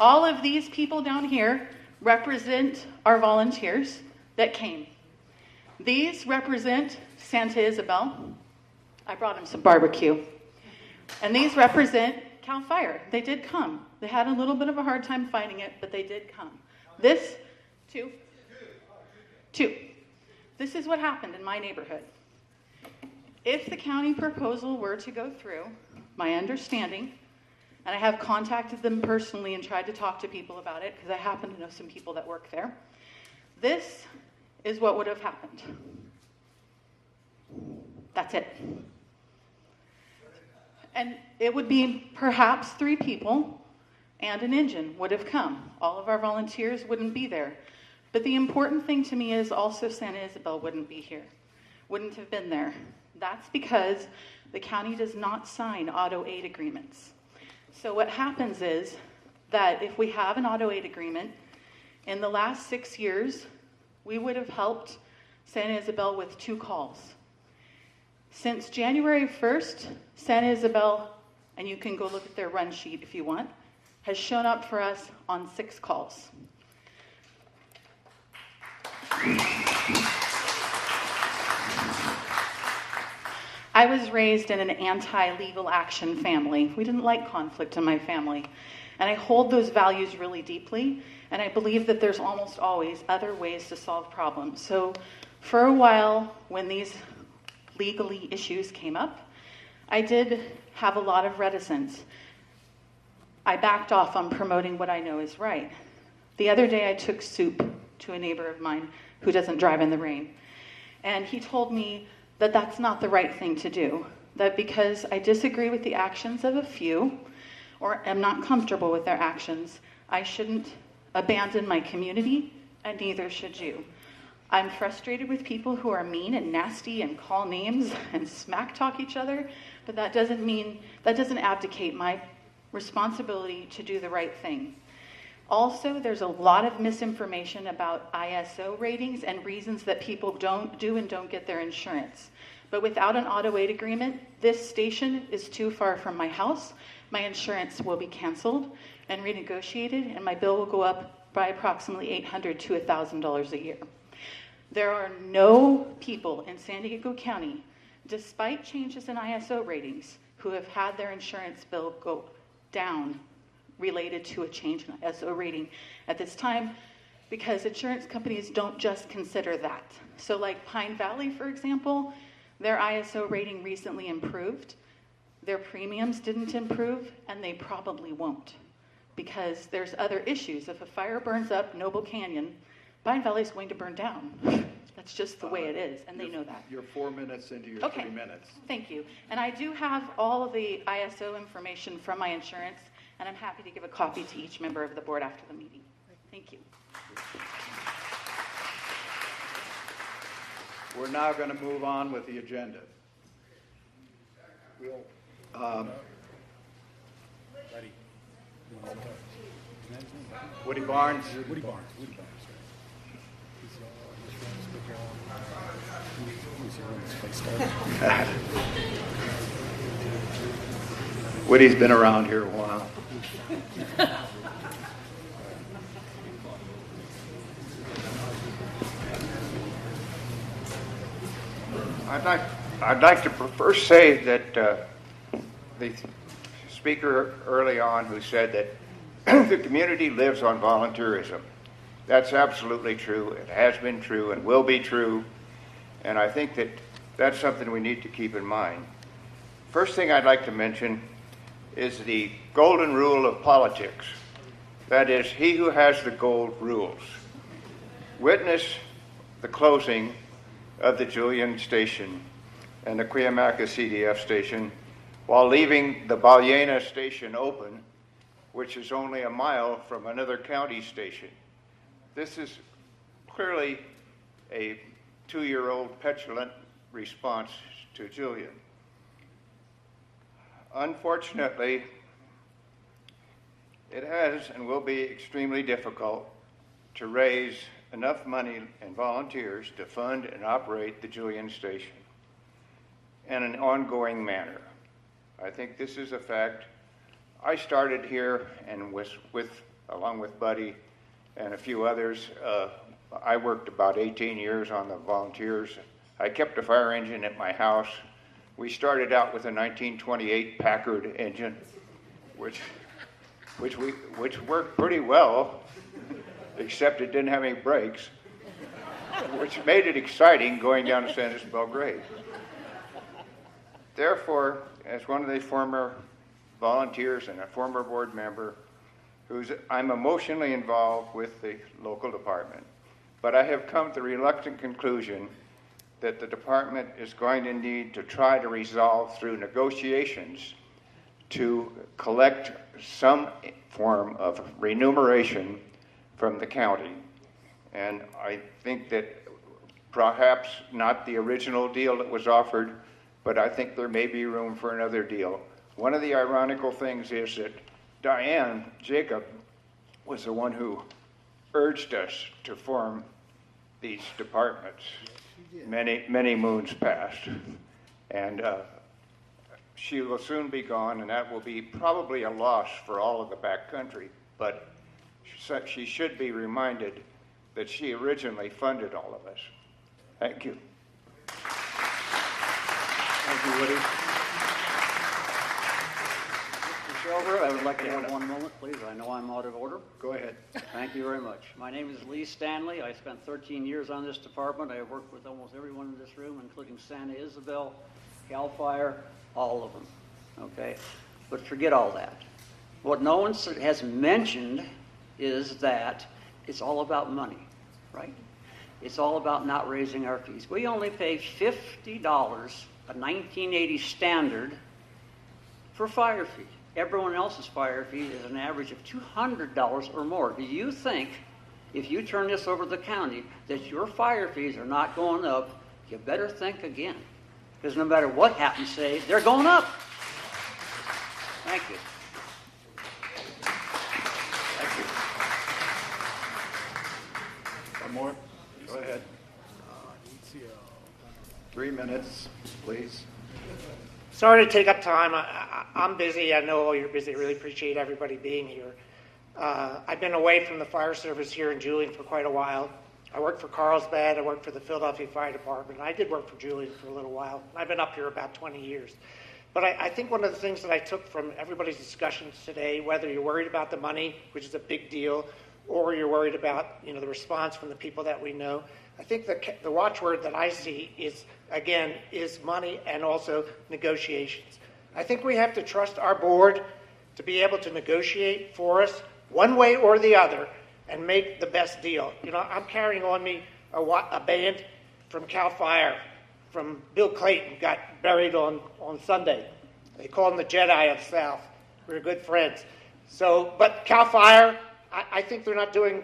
All of these people down here represent our volunteers that came. These represent Santa Isabel. I brought him some barbecue. And these represent CAL FIRE. They did come. They had a little bit of a hard time finding it, but they did come. This, two. This is what happened in my neighborhood. If the county proposal were to go through, my understanding, and I have contacted them personally and tried to talk to people about it because I happen to know some people that work there, this is what would have happened. That's it. And it would be perhaps 3 people and an engine would have come. All of our volunteers wouldn't be there. But the important thing to me is also Santa Isabel wouldn't be here, wouldn't have been there. That's because the county does not sign auto aid agreements. So what happens is that if we have an auto aid agreement, in the last 6 years, we would have helped Santa Isabel with 2 calls. Since January 1st, Santa Isabel, and you can go look at their run sheet if you want, has shown up for us on 6 calls. I was raised in an anti-legal action family. We didn't like conflict in my family. And I hold those values really deeply, and I believe that there's almost always other ways to solve problems. So for a while, when these legally issues came up, I did have a lot of reticence. I backed off on promoting what I know is right. The other day I took soup to a neighbor of mine who doesn't drive in the rain. And he told me that that's not the right thing to do. That because I disagree with the actions of a few, or am not comfortable with their actions, I shouldn't abandon my community, and neither should you. I'm frustrated with people who are mean and nasty and call names and smack talk each other, but that doesn't abdicate my responsibility to do the right thing. Also, there's a lot of misinformation about ISO ratings and reasons that people don't get their insurance. But without an auto aid agreement, this station is too far from my house. My insurance will be canceled and renegotiated, and my bill will go up by approximately $800 to $1,000 a year. There are no people in San Diego County, despite changes in ISO ratings, who have had their insurance bill go down related to a change in ISO rating at this time, because insurance companies don't just consider that. So like Pine Valley, for example, their ISO rating recently improved. Their premiums didn't improve, and they probably won't, because there's other issues. If a fire burns up Noble Canyon, Pine Valley is going to burn down. That's just the way it is, and they know that. You're 4 minutes into your 3 minutes. Thank you. And I do have all of the ISO information from my insurance, and I'm happy to give a copy to each member of the board after the meeting. Thank you. We're now going to move on with the agenda. Ready. Woody Barnes. Woody Barnes. Woody's been around here a while. I'd like to first say that the speaker early on who said that the community lives on volunteerism. That's absolutely true. It has been true and will be true. And I think that that's something we need to keep in mind. First thing I'd like to mention is the golden rule of politics. That is, he who has the gold rules. Witness the closing of the Julian station and the Cuyamaca CDF station while leaving the Ballena station open, which is only a mile from another county station. This is clearly a 2-year-old petulant response to Julian. Unfortunately, it has and will be extremely difficult to raise enough money and volunteers to fund and operate the Julian station in an ongoing manner. I think this is a fact. I started here and was along with Buddy and a few others, I worked about 18 years on the volunteers. I kept a fire engine at my house. We started out with a 1928 Packard engine, which worked pretty well, except it didn't have any brakes, which made it exciting going down to San Isabel grade. Therefore, as one of the former volunteers and a former board member, I'm emotionally involved with the local department, but I have come to the reluctant conclusion that the department is going to need to try to resolve through negotiations to collect some form of remuneration from the county. And I think that perhaps not the original deal that was offered, but I think there may be room for another deal. One of the ironical things is that Diane Jacob was the one who urged us to form these departments many moons past. And she will soon be gone, and that will be probably a loss for all of the back country. But she should be reminded that she originally funded all of us. Thank you. Thank you, Woody. Mr. Silver, I would like to have 1 moment, please. I know I'm out of order. Go ahead. Thank you very much. My name is Lee Stanley. I spent 13 years on this department. I have worked with almost everyone in this room, including Santa Isabel, CAL FIRE, all of them. Okay? But forget all that. What no one has mentioned is that it's all about money, right? It's all about not raising our fees. We only pay $50, a 1980 standard, for fire fee. everyone else's fire fee is an average of $200 or more. Do you think if you turn this over to the county that your fire fees are not going up? You better think again, because no matter what happens, say, they're going up. Thank you. One more? Go ahead. 3 minutes, please. Sorry to take up time. I'm busy. I know you're busy. I really appreciate everybody being here. I've been away from the fire service here in Julian for quite a while. I worked for Carlsbad. I worked for the Philadelphia Fire Department. I did work for Julian for a little while. I've been up here about 20 years. But I think one of the things that I took from everybody's discussions today, whether you're worried about the money, which is a big deal, or you're worried about the response from the people that we know, I think the watchword that I see is, again, is money and also negotiations. I think we have to trust our board to be able to negotiate for us one way or the other and make the best deal. I'm carrying on me a band from CAL FIRE, from Bill Clayton, got buried on Sunday. They call him the Jedi of the South. We're good friends. But CAL FIRE, I think they're not doing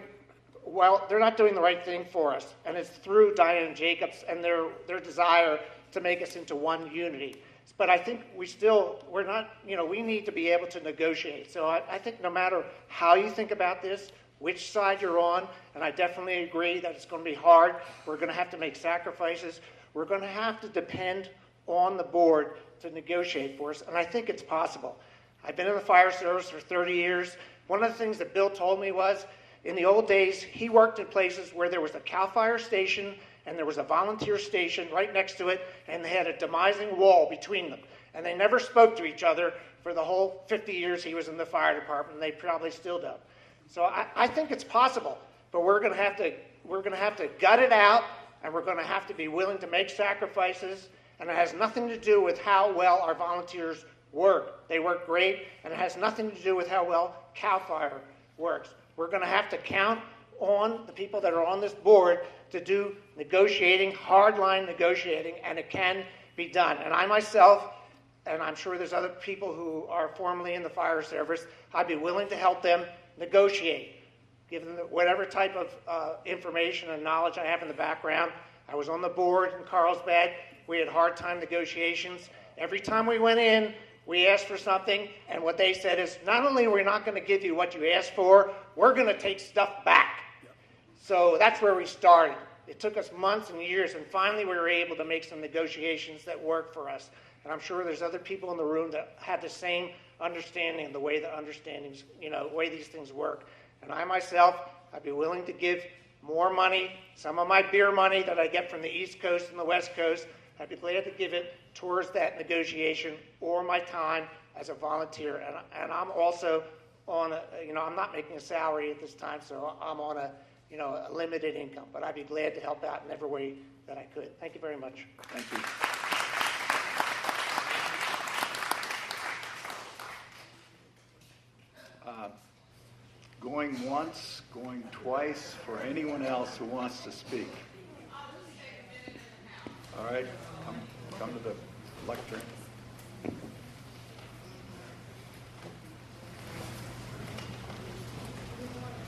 well. They're not doing the right thing for us, and it's through Diane Jacobs and their desire to make us into one unity. But I think we're not, we need to be able to negotiate. So I think no matter how you think about this, which side you're on, and I definitely agree that it's going to be hard. We're going to have to make sacrifices. We're going to have to depend on the board to negotiate for us, and I think it's possible. I've been in the fire service for 30 years. One of the things that Bill told me was, in the old days, he worked in places where there was a CAL FIRE station and there was a volunteer station right next to it, and they had a demising wall between them. And they never spoke to each other for the whole 50 years he was in the fire department, and they probably still don't. So I think it's possible, but we're going to have to gut it out, and we're going to have to be willing to make sacrifices, and it has nothing to do with how well our volunteers work. They work great, and it has nothing to do with how well CAL FIRE works. We're going to have to count on the people that are on this board to do negotiating, hardline negotiating, and it can be done. And I myself, and I'm sure there's other people who are formerly in the fire service, I'd be willing to help them negotiate, give them whatever type of information and knowledge I have in the background. I was on the board in Carlsbad. We had hard time negotiations. Every time we went in, we asked for something, and what they said is, not only are we not going to give you what you asked for, we're going to take stuff back. So that's where we started. It took us months and years, and finally we were able to make some negotiations that work for us. And I'm sure there's other people in the room that have the same understanding of the way the way these things work. And I myself, I'd be willing to give more money, some of my beer money that I get from the East Coast and the West Coast, I'd be glad to give it towards that negotiation or my time as a volunteer. And I'm also on I'm not making a salary at this time, so I'm on a limited income, but I'd be glad to help out in every way that I could. Thank you very much. Thank you. Going once, going twice for anyone else who wants to speak. All right, come to the lectern.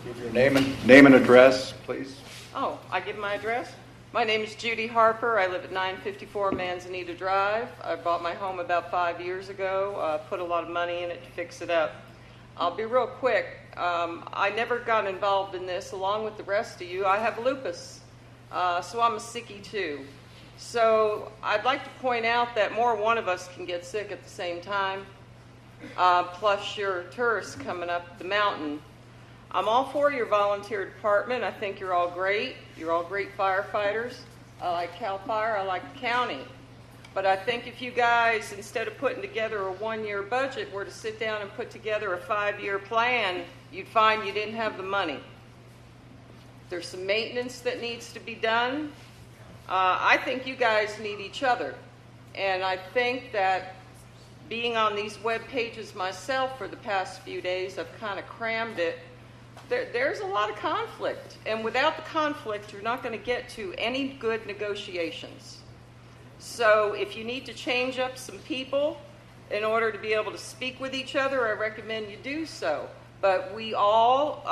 Give your name and address, please. Oh, I give my address? My name is Judy Harper. I live at 954 Manzanita Drive. I bought my home about 5 years ago, put a lot of money in it to fix it up. I'll be real quick. I never got involved in this along with the rest of you. I have lupus, so I'm a sickie too. So I'd like to point out that more one of us can get sick at the same time, plus your tourists coming up the mountain. I'm all for your volunteer department. I think you're all great. You're all great firefighters. I like CAL FIRE. I like the county. But I think if you guys, instead of putting together a one-year budget, were to sit down and put together a 5-year plan, you'd find you didn't have the money. There's some maintenance that needs to be done. I think you guys need each other. And I think that being on these web pages myself for the past few days, I've kind of crammed it. There's a lot of conflict. And without the conflict, you're not going to get to any good negotiations. So if you need to change up some people, in order to be able to speak with each other, I recommend you do so. But we all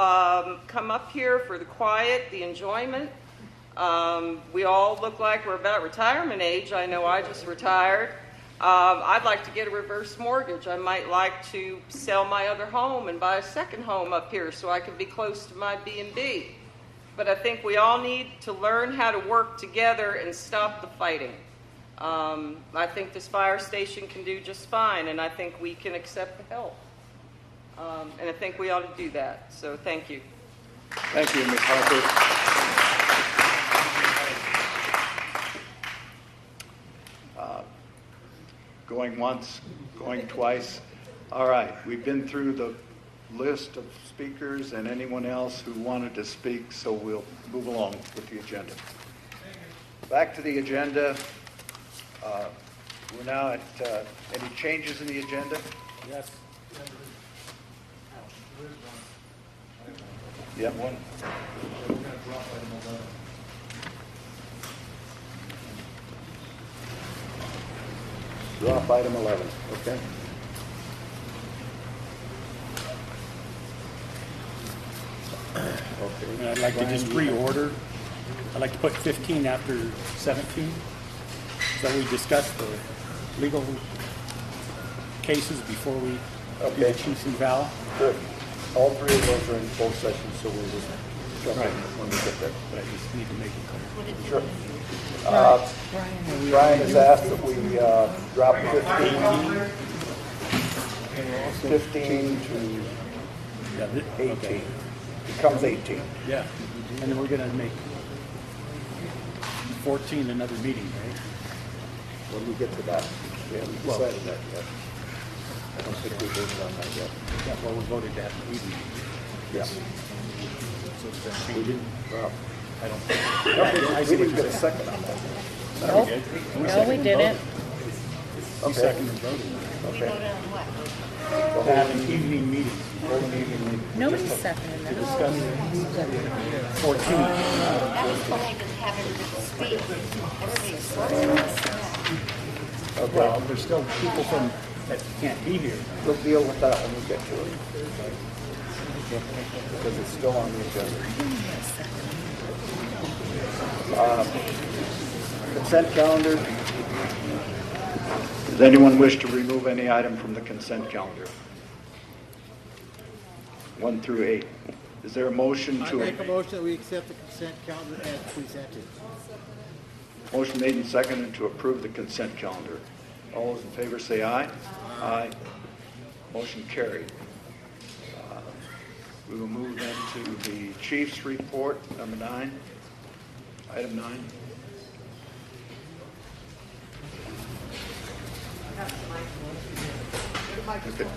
come up here for the quiet, the enjoyment. We all look like we're about retirement age. I know I just retired. I'd like to get a reverse mortgage. I might like to sell my other home and buy a second home up here so I can be close to my B&B. But I think we all need to learn how to work together and stop the fighting. I think this fire station can do just fine, and I think we can accept the help. And I think we ought to do that. So thank you. Thank you, Ms. Harper. Going once, going twice. All right, we've been through the list of speakers and anyone else who wanted to speak, so we'll move along with the agenda. Back to the agenda. We're now at any changes in the agenda? Yes. Yeah, one. Drop item 11, okay. And I'd like to just reorder. I'd like to put 15 after 17. So we discussed the legal cases before we do the Chiefs and Val. Good. All three of those are in full session, so we'll just jump in when we get there. But I just need to make it clear. Sure. Brian has asked that we drop 15 to 18. Becomes 18. Yeah. And then we're going to make 14 another meeting, right? When we get to that. We haven't decided that yet. I don't think we voted on that yet. Yeah, well, we voted that evening. Yeah. We didn't. Well, I don't think. We didn't get a second on that. No, we did. No, we didn't. We seconded and voted. Okay. To have an evening meeting. Nobody seconded that. To discuss 14. Okay. Well, there's still people that can't be here. We'll deal with that when we get to it. Because it's still on the agenda. Consent calendar. Does anyone wish to remove any item from the consent calendar? 1 through 8. Is there a motion I to... make a motion that we accept the consent calendar as presented. Motion made and seconded to approve the consent calendar. All those in favor say aye. Aye. Motion carried. We will move then to the Chief's report, number 9. Item 9. Okay.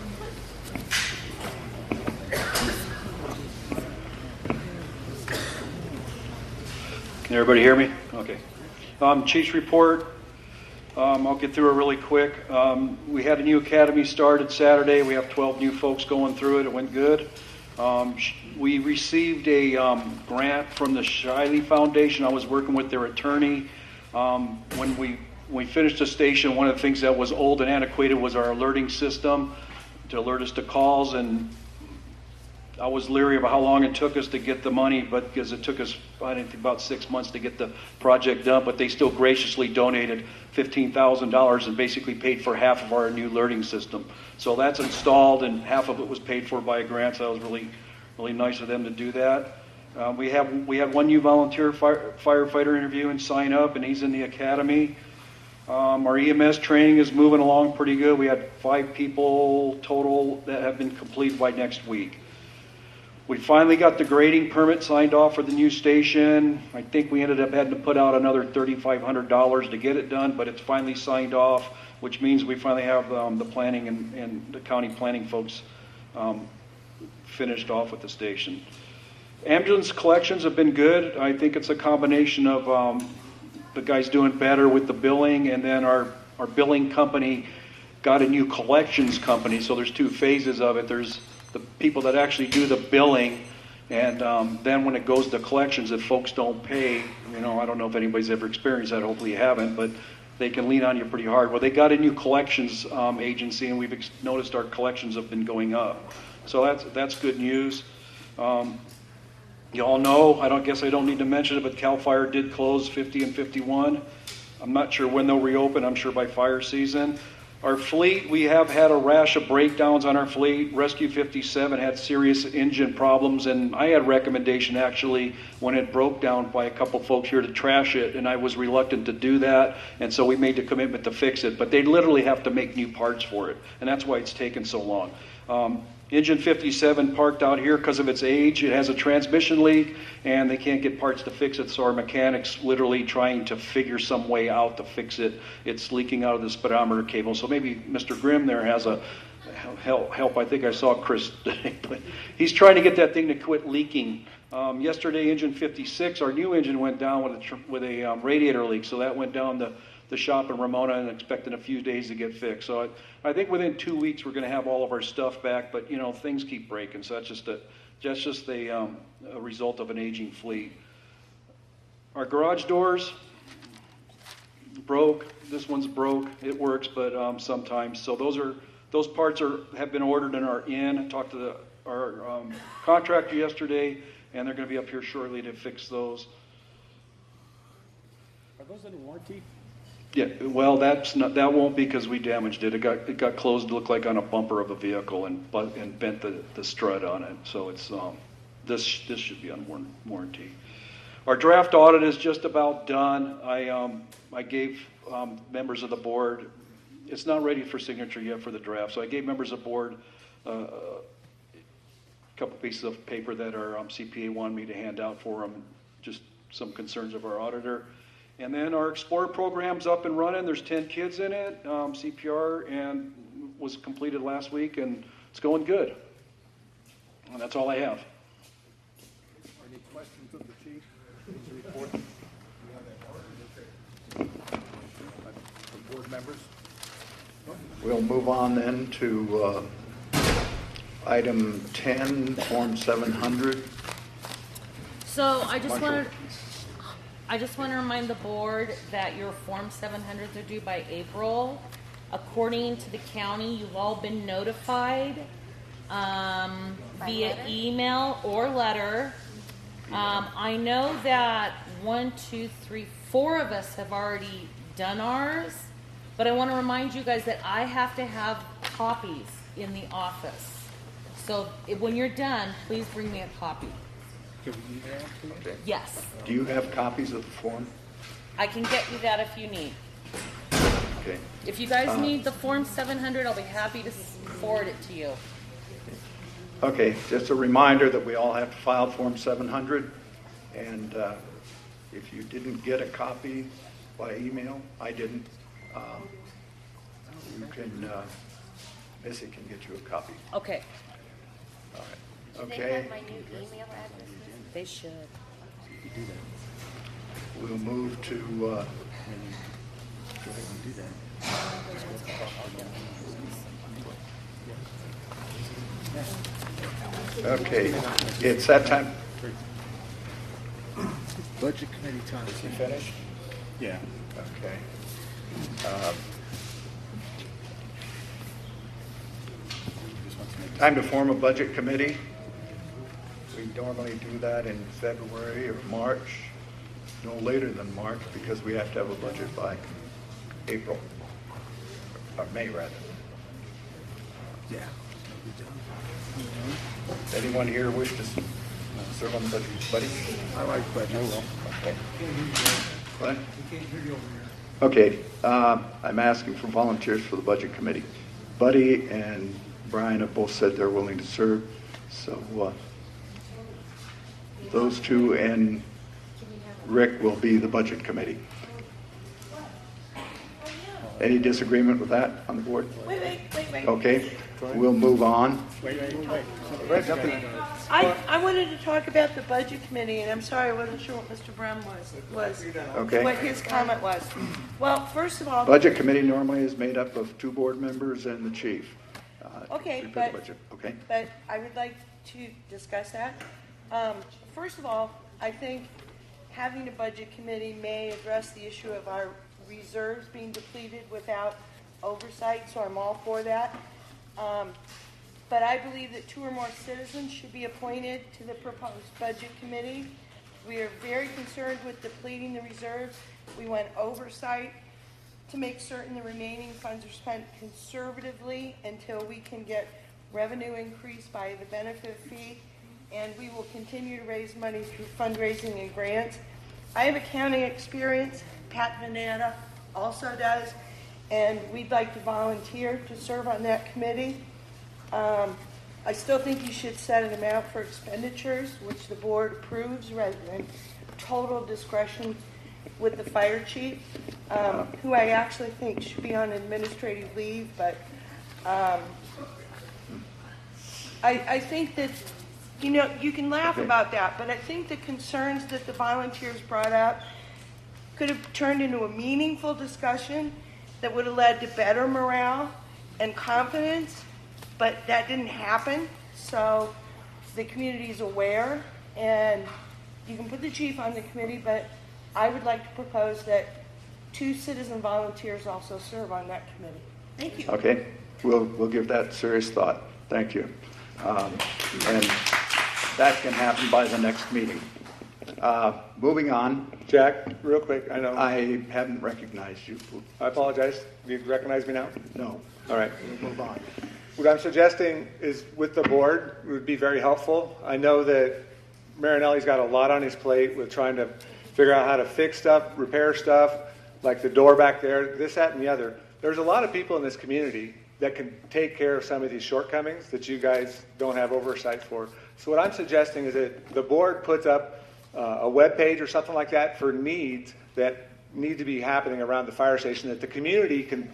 Can everybody hear me? Okay. Chief's report. I'll get through it really quick. We had a new academy started Saturday. We have 12 new folks going through it. It went good. We received a grant from the Shiley Foundation. I was working with their attorney. When we finished the station, one of the things that was old and antiquated was our alerting system to alert us to calls, and I was leery about how long it took us to get the money, but because it took us, I think, about 6 months to get the project done, but they still graciously donated $15,000 and basically paid for half of our new alerting system. So that's installed, and half of it was paid for by a grant, so that was really, really nice of them to do that. We had one new volunteer firefighter interview and sign up, and he's in the academy. Our EMS training is moving along pretty good. We had 5 people total that have been completed by next week. We finally got the grading permit signed off for the new station. I think we ended up having to put out another $3,500 to get it done, but it's finally signed off, which means we finally have the planning and the county planning folks finished off with the station. Ambulance collections have been good. I think it's a combination of the guys doing better with the billing, and then our billing company got a new collections company, so there's 2 phases of it. There's the people that actually do the billing, and then when it goes to collections, if folks don't pay, I don't know if anybody's ever experienced that, hopefully you haven't, but they can lean on you pretty hard. Well, they got a new collections agency, and we've noticed our collections have been going up. So that's good news. You all know, I don't need to mention it, but CAL FIRE did close 50 and 51. I'm not sure when they'll reopen. I'm sure by fire season. Our fleet, we have had a rash of breakdowns on our fleet. Rescue 57 had serious engine problems, and I had recommendation actually when it broke down by a couple folks here to trash it, and I was reluctant to do that, and so we made the commitment to fix it. But they literally have to make new parts for it, and that's why it's taken so long. Engine 57 parked out here because of its age. It has a transmission leak, and they can't get parts to fix it, so our mechanics literally trying to figure some way out to fix it. It's leaking out of the speedometer cable, so maybe Mr. Grimm there has a help. I think I saw Chris today, but he's trying to get that thing to quit leaking. Yesterday, engine 56, our new engine went down with a radiator leak, so that went down the shop in Ramona and expecting a few days to get fixed. So I think within 2 weeks we're going to have all of our stuff back, but things keep breaking, so that's just a result of an aging fleet. Our garage doors broke. This one's broke. It works, but sometimes. So those parts have been ordered and are in. I talked to our contractor yesterday, and they're going to be up here shortly to fix those. Are those under warranty? Yeah, well, that won't be because we damaged it. It got closed to look like on a bumper of a vehicle and bent the strut on it. So it's this should be on warranty. Our draft audit is just about done. I gave members of the board. It's not ready for signature yet for the draft. So I gave members of the board a couple pieces of paper that our CPA wanted me to hand out for them. Just some concerns of our auditor. And then our Explorer program's up and running. There's 10 kids in it, CPR, and was completed last week, and it's going good. And that's all I have. Any questions of the chief? His report? Board members? We'll move on then to item 10, Form 700. So I just want to remind the board that your Form 700s are due by April. According to the county, you've all been notified via email or letter. I know that 1, 2, 3, 4 of us have already done ours, but I want to remind you guys that I have to have copies in the office. So when you're done, please bring me a copy. Can we email them to you? Okay. Yes. Do you have copies of the form? I can get you that if you need. Okay. If you guys need the Form 700, I'll be happy to forward it to you. Okay, just a reminder that we all have to file Form 700, and if you didn't get a copy by email, I didn't, you can, Missy can get you a copy. Okay. All right. Do Okay. they have my new email address? They should. We'll move to, Go ahead and do that. okay, it's that time. Budget committee time. Is he finished? Yeah. Okay. Time to form a budget committee. We normally do that in February or March, no later than March, because we have to have a budget by April, or May rather. Yeah. Anyone here wish to serve on the budget? Buddy? I like budgets. Okay. What? Okay, I'm asking for volunteers for the budget committee. Buddy and Brian have both said they're willing to serve, so those two and Rick will be the budget committee. Any disagreement with that on the board? Wait. Okay, we'll move on. Wait. I wanted to talk about the budget committee, and I'm sorry, I wasn't sure what Mr. Brown was Okay. what his comment was. Well, first of all, Budget committee normally is made up of 2 board members and the chief. Okay, Prepare the budget. Okay. but I would like to discuss that. First of all, I think having a budget committee may address the issue of our reserves being depleted without oversight, so I'm all for that. But I believe that 2 or more citizens should be appointed to the proposed budget committee. We are very concerned with depleting the reserves. We want oversight to make certain the remaining funds are spent conservatively until we can get revenue increase by the benefit fee, and we will continue to raise money through fundraising and grants. I have accounting experience. Pat Vanetta also does, and we'd like to volunteer to serve on that committee. I still think you should set an amount for expenditures, which the board approves, rather than total discretion with the fire chief, who I actually think should be on administrative leave. But I think that, you know, you can laugh about that, but I think the concerns that the volunteers brought up could have turned into a meaningful discussion that would have led to better morale and confidence, but that didn't happen. So the community is aware, and you can put the chief on the committee, but I would like to propose that 2 citizen volunteers also serve on that committee. Thank you. Okay, we'll give that serious thought. Thank you. And that can happen by the next meeting. Moving on. Jack, real quick, I know. I haven't recognized you. I apologize. Do you recognize me now? No. All right. We'll move on. What I'm suggesting is with the board, it would be very helpful. I know that Marinelli's got a lot on his plate with trying to figure out how to fix stuff, repair stuff, like the door back there, this, that, and the other. There's a lot of people in this community that can take care of some of these shortcomings that you guys don't have oversight for. So what I'm suggesting is that the board puts up a web page or something like that for needs that need to be happening around the fire station, that the community can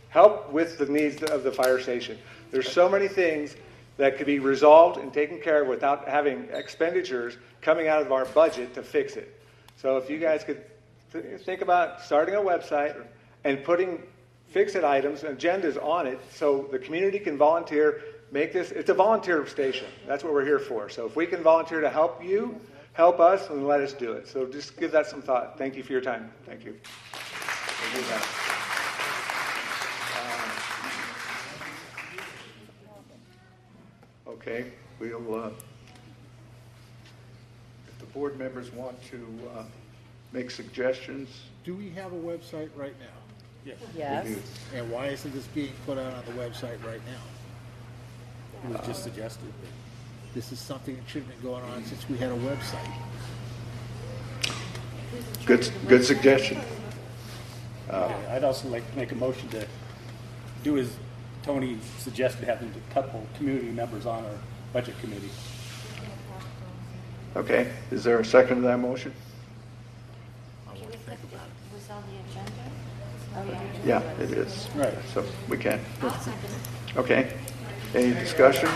help with the needs of the fire station. There's so many things that could be resolved and taken care of without having expenditures coming out of our budget to fix it. So if you guys could think about starting a website and putting fix-it items and agendas on it so the community can volunteer, make this, it's a volunteer station. That's what we're here for. So if we can volunteer to help you, help us, and let us do it. So just give that some thought. Thank you for your time. Thank you. Okay, we'll, if the board members want to make suggestions. Do we have a website right now? Yes. We do. And why isn't this being put out on the website right now? It was just suggested. This is something that should have been going on since we had a website. Good suggestion. I'd also like to make a motion to do as Tony suggested, having a couple community members on our budget committee. Okay, is there a second to that motion? Was on the agenda? Oh, yeah. Yeah, it is. Right. So we can. I'll second it. Okay. Any discussion?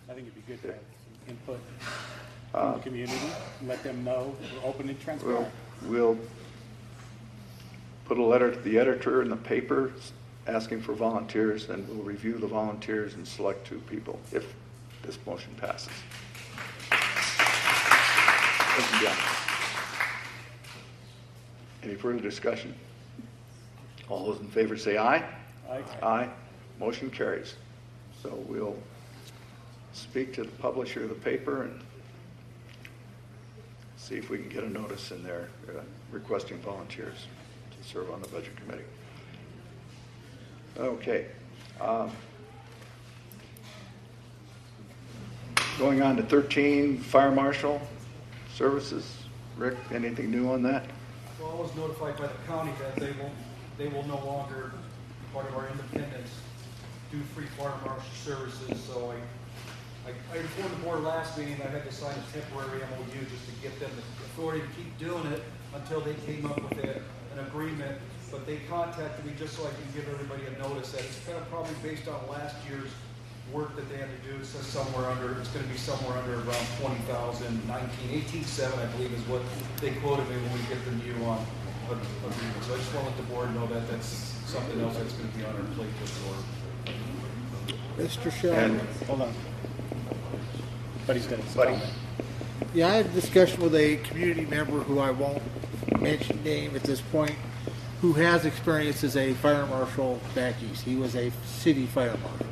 I think it'd be good to have some input from the community and let them know that we're open and transparent. We'll put a letter to the editor in the paper asking for volunteers, and we'll review the volunteers and select 2 people if this motion passes. Thank you, John. Any further discussion? All those in favor say aye. Aye. Aye. Motion carries. So we'll speak to the publisher of the paper and see if we can get a notice in there requesting volunteers to serve on the budget committee. Okay. Going on to 13, fire marshal services. Rick, anything new on that? Well, I was notified by the county that they will no longer, part of our independence, do free fire marshal services. So I informed the board last meeting that I had to sign a temporary MOU just to get them the authority to keep doing it until they came up with an agreement. But they contacted me just so I can give everybody a notice that it's kind of probably based on last year's work that they had to do. It says somewhere under, it's going to be somewhere under around 20,000, 18.7 I believe is what they quoted me when we get the new agreement. So I just want to let the board know that that's something else that's going to be on our plate to absorb. Mr. Shell, hold on. But he's got a Buddy. Yeah, I had a discussion with a community member who I won't mention name at this point, who has experience as a fire marshal back east. He was a city fire marshal.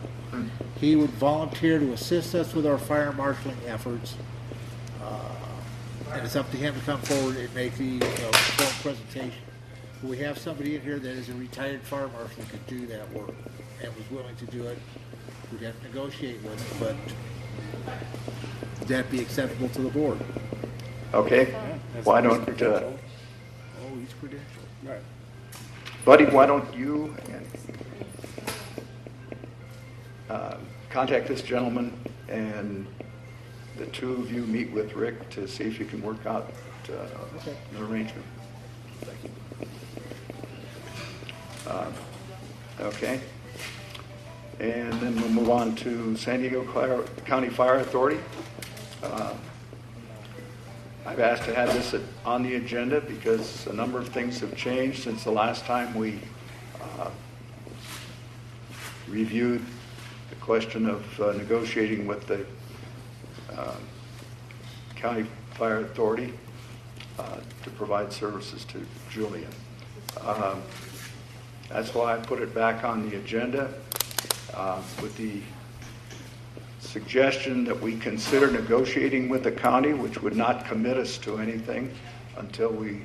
He would volunteer to assist us with our fire marshaling efforts, and it's up to him to come forward and make the full presentation. We have somebody in here that is a retired fire marshal who could do that work and was willing to do it. We'd have to negotiate with him, but would that be acceptable to the board? Okay. Why don't, Oh, he's credentialed. Right. Buddy, why don't you contact this gentleman and the two of you meet with Rick to see if you can work out an arrangement. Okay. And then we'll move on to San Diego County Fire Authority. I've asked to have this on the agenda because a number of things have changed since the last time we reviewed the question of negotiating with the County Fire Authority to provide services to Julian. That's why I put it back on the agenda with the suggestion that we consider negotiating with the county, which would not commit us to anything until we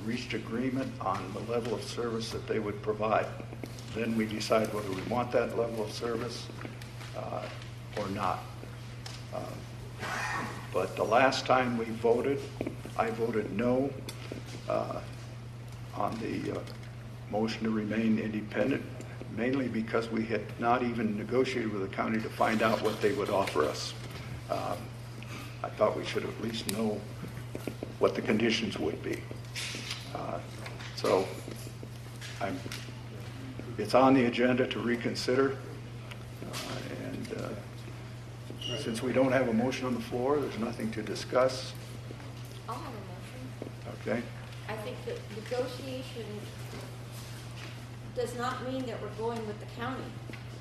reached agreement on the level of service that they would provide. Then we decide whether we want that level of service or not. But the last time we voted, I voted no on the motion to remain independent, mainly because we had not even negotiated with the county to find out what they would offer us. I thought we should at least know what the conditions would be. So it's on the agenda to reconsider. Since we don't have a motion on the floor, there's nothing to discuss. I'll have a motion. Okay. I think that negotiation does not mean that we're going with the county.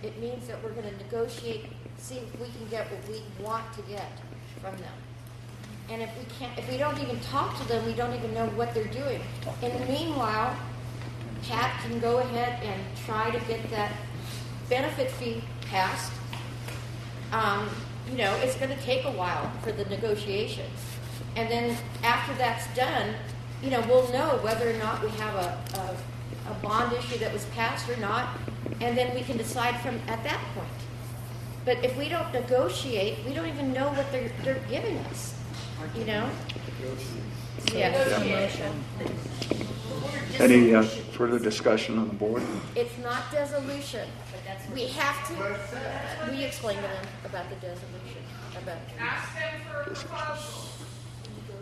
It means that we're going to negotiate, see if we can get what we want to get from them. And if we can't, if we don't even talk to them, we don't even know what they're doing. In the meanwhile, Pat can go ahead and try to get that benefit fee passed. It's going to take a while for the negotiations. And then after that's done, we'll know whether or not we have a bond issue that was passed or not, and then we can decide from at that point. But if we don't negotiate, we don't even know what they're giving us, Yeah. Any further discussion on the board? It's not dissolution. We have to re-explain to them about the dissolution. Ask them for a proposal.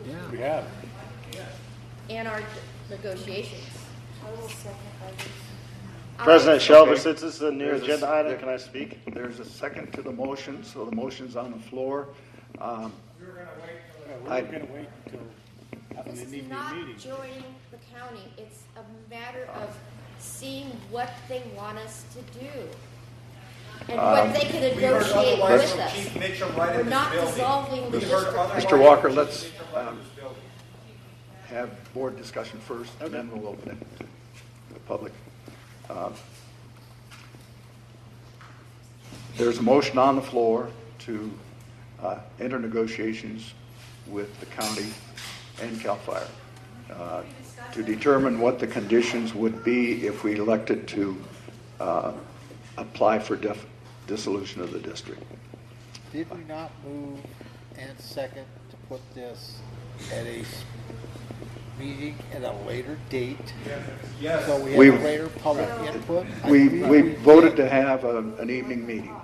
Yeah. We have. And our negotiations. President Shelby, Okay. since this is a new There's agenda item, can I speak? There's a second to the motion, so the motion's on the floor. We're going to wait until having This an is evening not meeting. joining the county. It's a matter of seeing what they want us to do. And what they can negotiate with us. We're not dissolving the district. Mr. Walker, let's have board discussion first, and then we'll open it to the public. There's a motion on the floor to enter negotiations with the county and CAL FIRE to determine what the conditions would be if we elected to apply for dissolution of the district. Did we not move and second to put this at a meeting at a later date? Yes. So we We- have greater public input? We voted to have an evening meeting.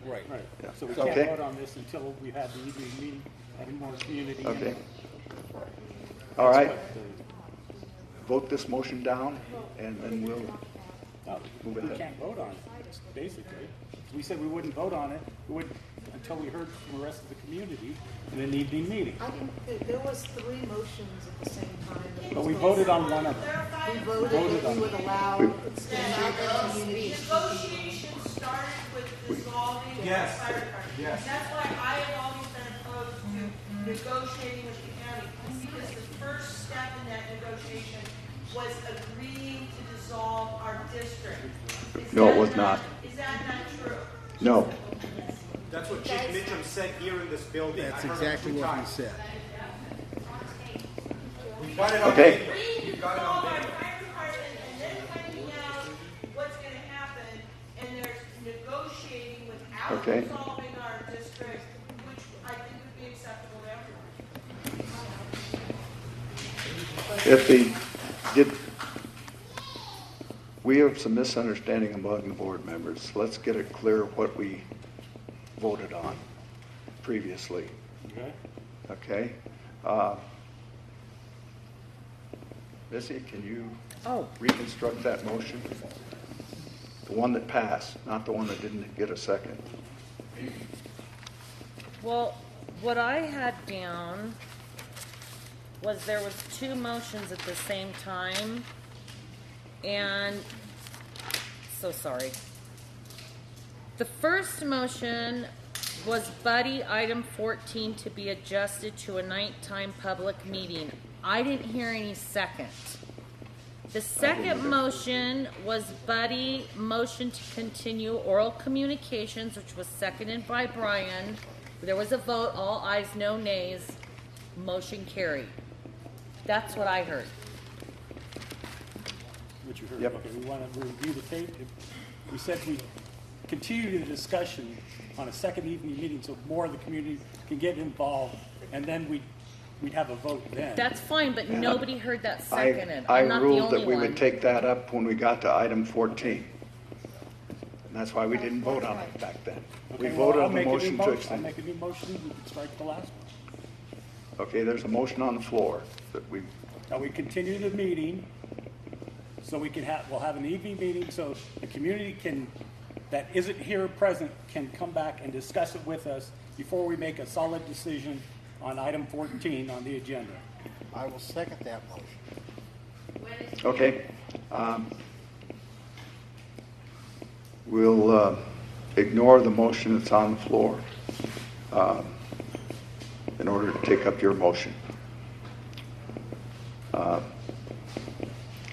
Right. Yeah. So we can't Okay. vote on this until we have the evening meeting, having more community. Okay. input. All right. That's what Vote this motion down, and then we'll No, move we ahead. can't vote on it, basically. We said we wouldn't vote on it, until we heard from the rest of the community in an evening meeting. I think that there was 3 motions at the same time. But we voted on one of them. We voted that we would allow extended community. Negotiations started with dissolving the Yes. fire department. Yes. That's why I have always been opposed to negotiating with the county, because the first step in that negotiation was agreeing to dissolve our district. No, it was not. Is that not true? No. That's what Chief Mitchum said here in this building. That's I heard exactly it 2 what he times. said. We got it on Okay. video. We got it on video. And then finding out what's going to happen, and there's negotiating without Okay. dissolving our district, which I think would be acceptable to everyone. We have some misunderstanding among the board members. Let's get it clear what we voted on previously. Okay? Missy, can you reconstruct that motion? The one that passed, not the one that didn't get a second. Well, what I had down was there was 2 motions at the same time, and so sorry. The first motion was Buddy item 14 to be adjusted to a nighttime public meeting. I didn't hear any second. The second motion was Buddy motion to continue oral communications, which was seconded by Brian. There was a vote, all ayes, no nays. Motion carried. That's what I heard. What you heard. Yep. Okay, we want to review the tape. We said we continue the discussion on a second evening meeting so more of the community can get involved, and then we'd have a vote then. That's fine, but And nobody heard that I seconded. I'm not the ruled only that we one. would take that up when we got to item 14. And that's why we didn't vote on it back then. We Okay, well, voted I'll on the make a new motion to I'll extend. make a new motion, we can strike the last one. Okay, there's a motion on the floor that we, Now, we continue the meeting, so we'll have an evening meeting, so the community that isn't here present can come back and discuss it with us before we make a solid decision on item 14 on the agenda. I will second that motion. okay. We'll ignore the motion that's on the floor in order to take up your motion.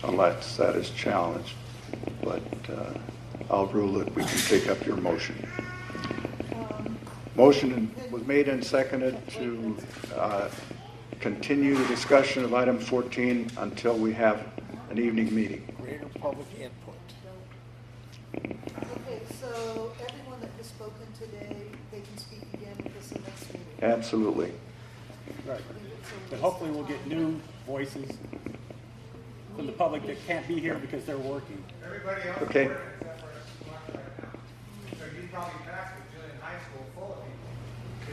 Unless that is challenged, but I'll rule that we can take up your motion. Motion was made and seconded to continue the discussion of item 14 until we have an evening meeting. Greater public input. Okay, so everyone that has spoken today, they can speak again at this next meeting. Absolutely. Right. But hopefully we'll get new voices from the public that can't be here because they're working. Everybody else Okay. working except for us right now. So you probably passed with Julian High School full of people.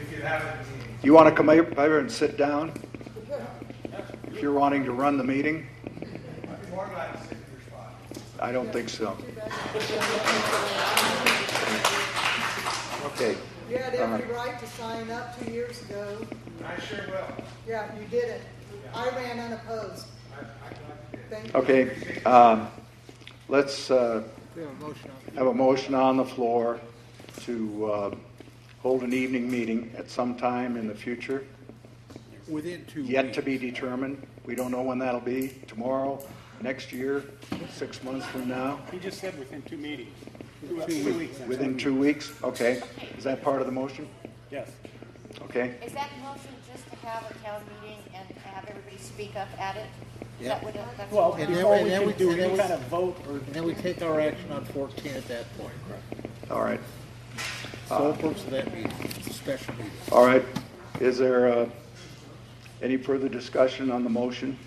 If you haven't seen. You want to come over and sit down? If you're wanting to run the meeting? I'd be more glad to sit in your spot. I don't think so. Okay. You had every right to sign up 2 years ago. I sure will. Yeah, you didn't. I ran unopposed. Thank you. Okay. Let's We have a motion on. have a motion on the floor to hold an evening meeting at some time in the future, Within 2 weeks. yet to be determined. We don't know when that'll be, tomorrow, next year, 6 months from now, He just said within 2 meetings. 2 weeks. within 2 weeks. Okay. Is that part of the motion? Yes. Okay. Is that motion just to have a town meeting and have everybody speak up at it? Is Yeah. that what that's Well, And before then, we and then can we do and then any we- kind of vote or and then we take our action on 14 at that point. All right. Sole purpose of that meeting, special meeting. All right. Is there any further discussion on the motion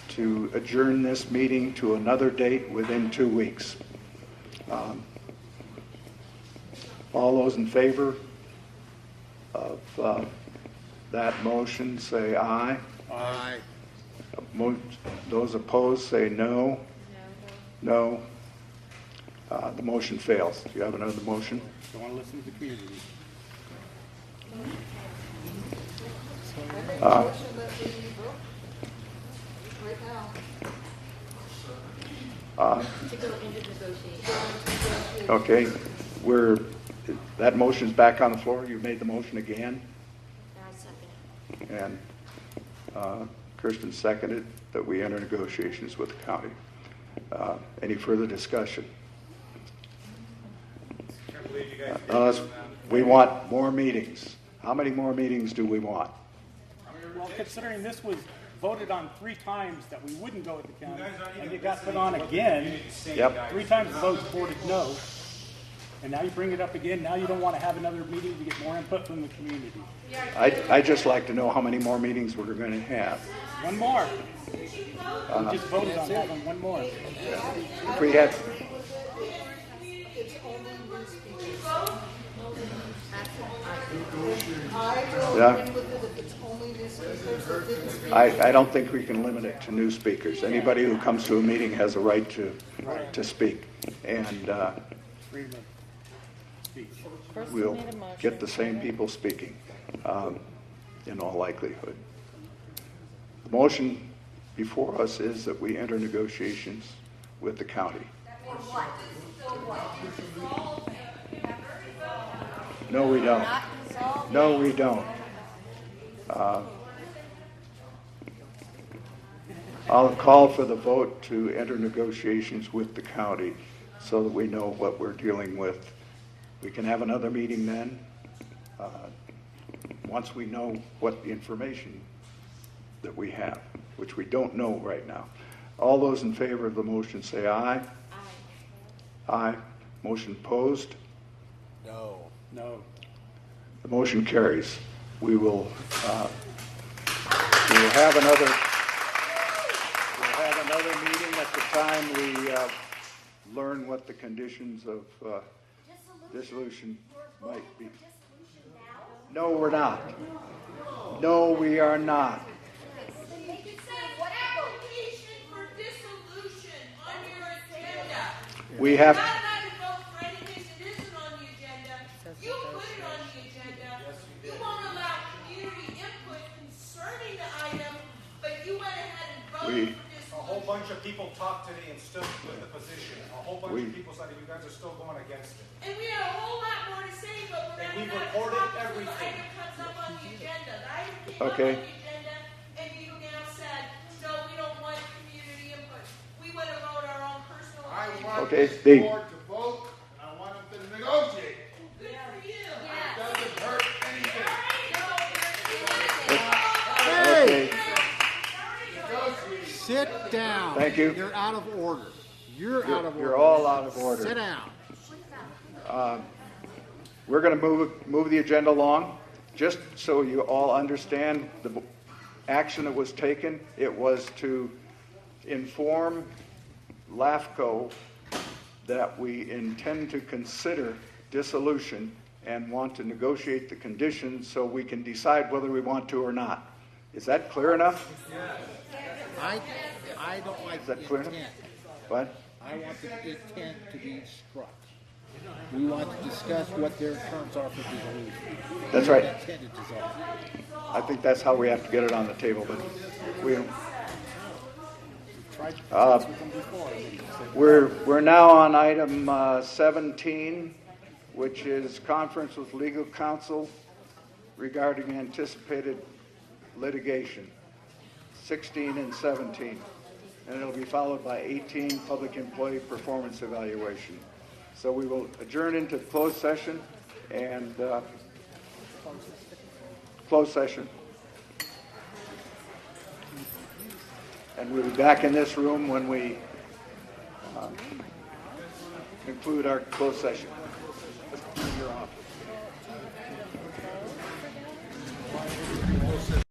to adjourn this meeting to another date within 2 weeks? All those in favor of that motion, say aye. Aye. Those opposed, say no. No. The motion fails. Do you have another motion? don't want to listen to the community. I make a motion that we vote right now. To go into negotiation. Okay, that motion's back on the floor. You made the motion again? I second and Kirsten seconded that we enter negotiations with the county. Any further discussion? Can't believe you guys did Unless that. we want more meetings. How many more meetings do we want? Well, considering this was voted on 3 times that we wouldn't go with the county, and it got put on again, Yep. 3 times the vote voted no, and now you bring it up again, now you don't want to have another meeting to get more input from the community. I'd just like to know how many more meetings we're going to have. One more. We just voted on having one more. If we had, yeah, I don't think we can limit it to new speakers. Anybody who comes to a meeting has a right to speak, and Freedom of speech. we'll get the same people speaking in all likelihood. The motion before us is that we enter negotiations with the county. No, we don't. No, we don't. I'll call for the vote to enter negotiations with the county so that we know what we're dealing with. We can have another meeting then, once we know what the information that we have, which we don't know right now. All those in favor of the motion say aye. Aye. Motion opposed? No. No. The motion carries. We will have another meeting at the time we learn what the conditions of dissolution might be. No, we're not. No, we are not. We have. A whole bunch of people talked today and stood with the position. A whole bunch of people said that you guys are still going against it. And we had a whole lot more to say, but we're And we not recorded talking about everything. the item comes up on the agenda. The item came up Okay. on the agenda, and you now said, no, we don't want community input. We want to vote our own personal opinion. Okay, the Steve. board to vote, and I want them to negotiate. Good for you. It doesn't hurt anything. Okay. Sit down. Thank you. You're out of order. You're out of order. You're all out of order. Sit down. We're going to move the agenda along. Just so you all understand the action that was taken, it was to inform LAFCO that we intend to consider dissolution and want to negotiate the conditions so we can decide whether we want to or not. Is that clear enough? I don't like Is the that clear enough? intent. What? I want the intent to be struck. We want to discuss what their terms are for dissolution. That's right. Intent to dissolve. I think that's how we have to get it on the table, but we don't. We're now on item 17, which is conference with legal counsel regarding anticipated litigation, 16 and 17. And it'll be followed by 18, public employee performance evaluation. So we will adjourn into closed session and closed session. And we'll be back in this room when we conclude our closed session. Your office.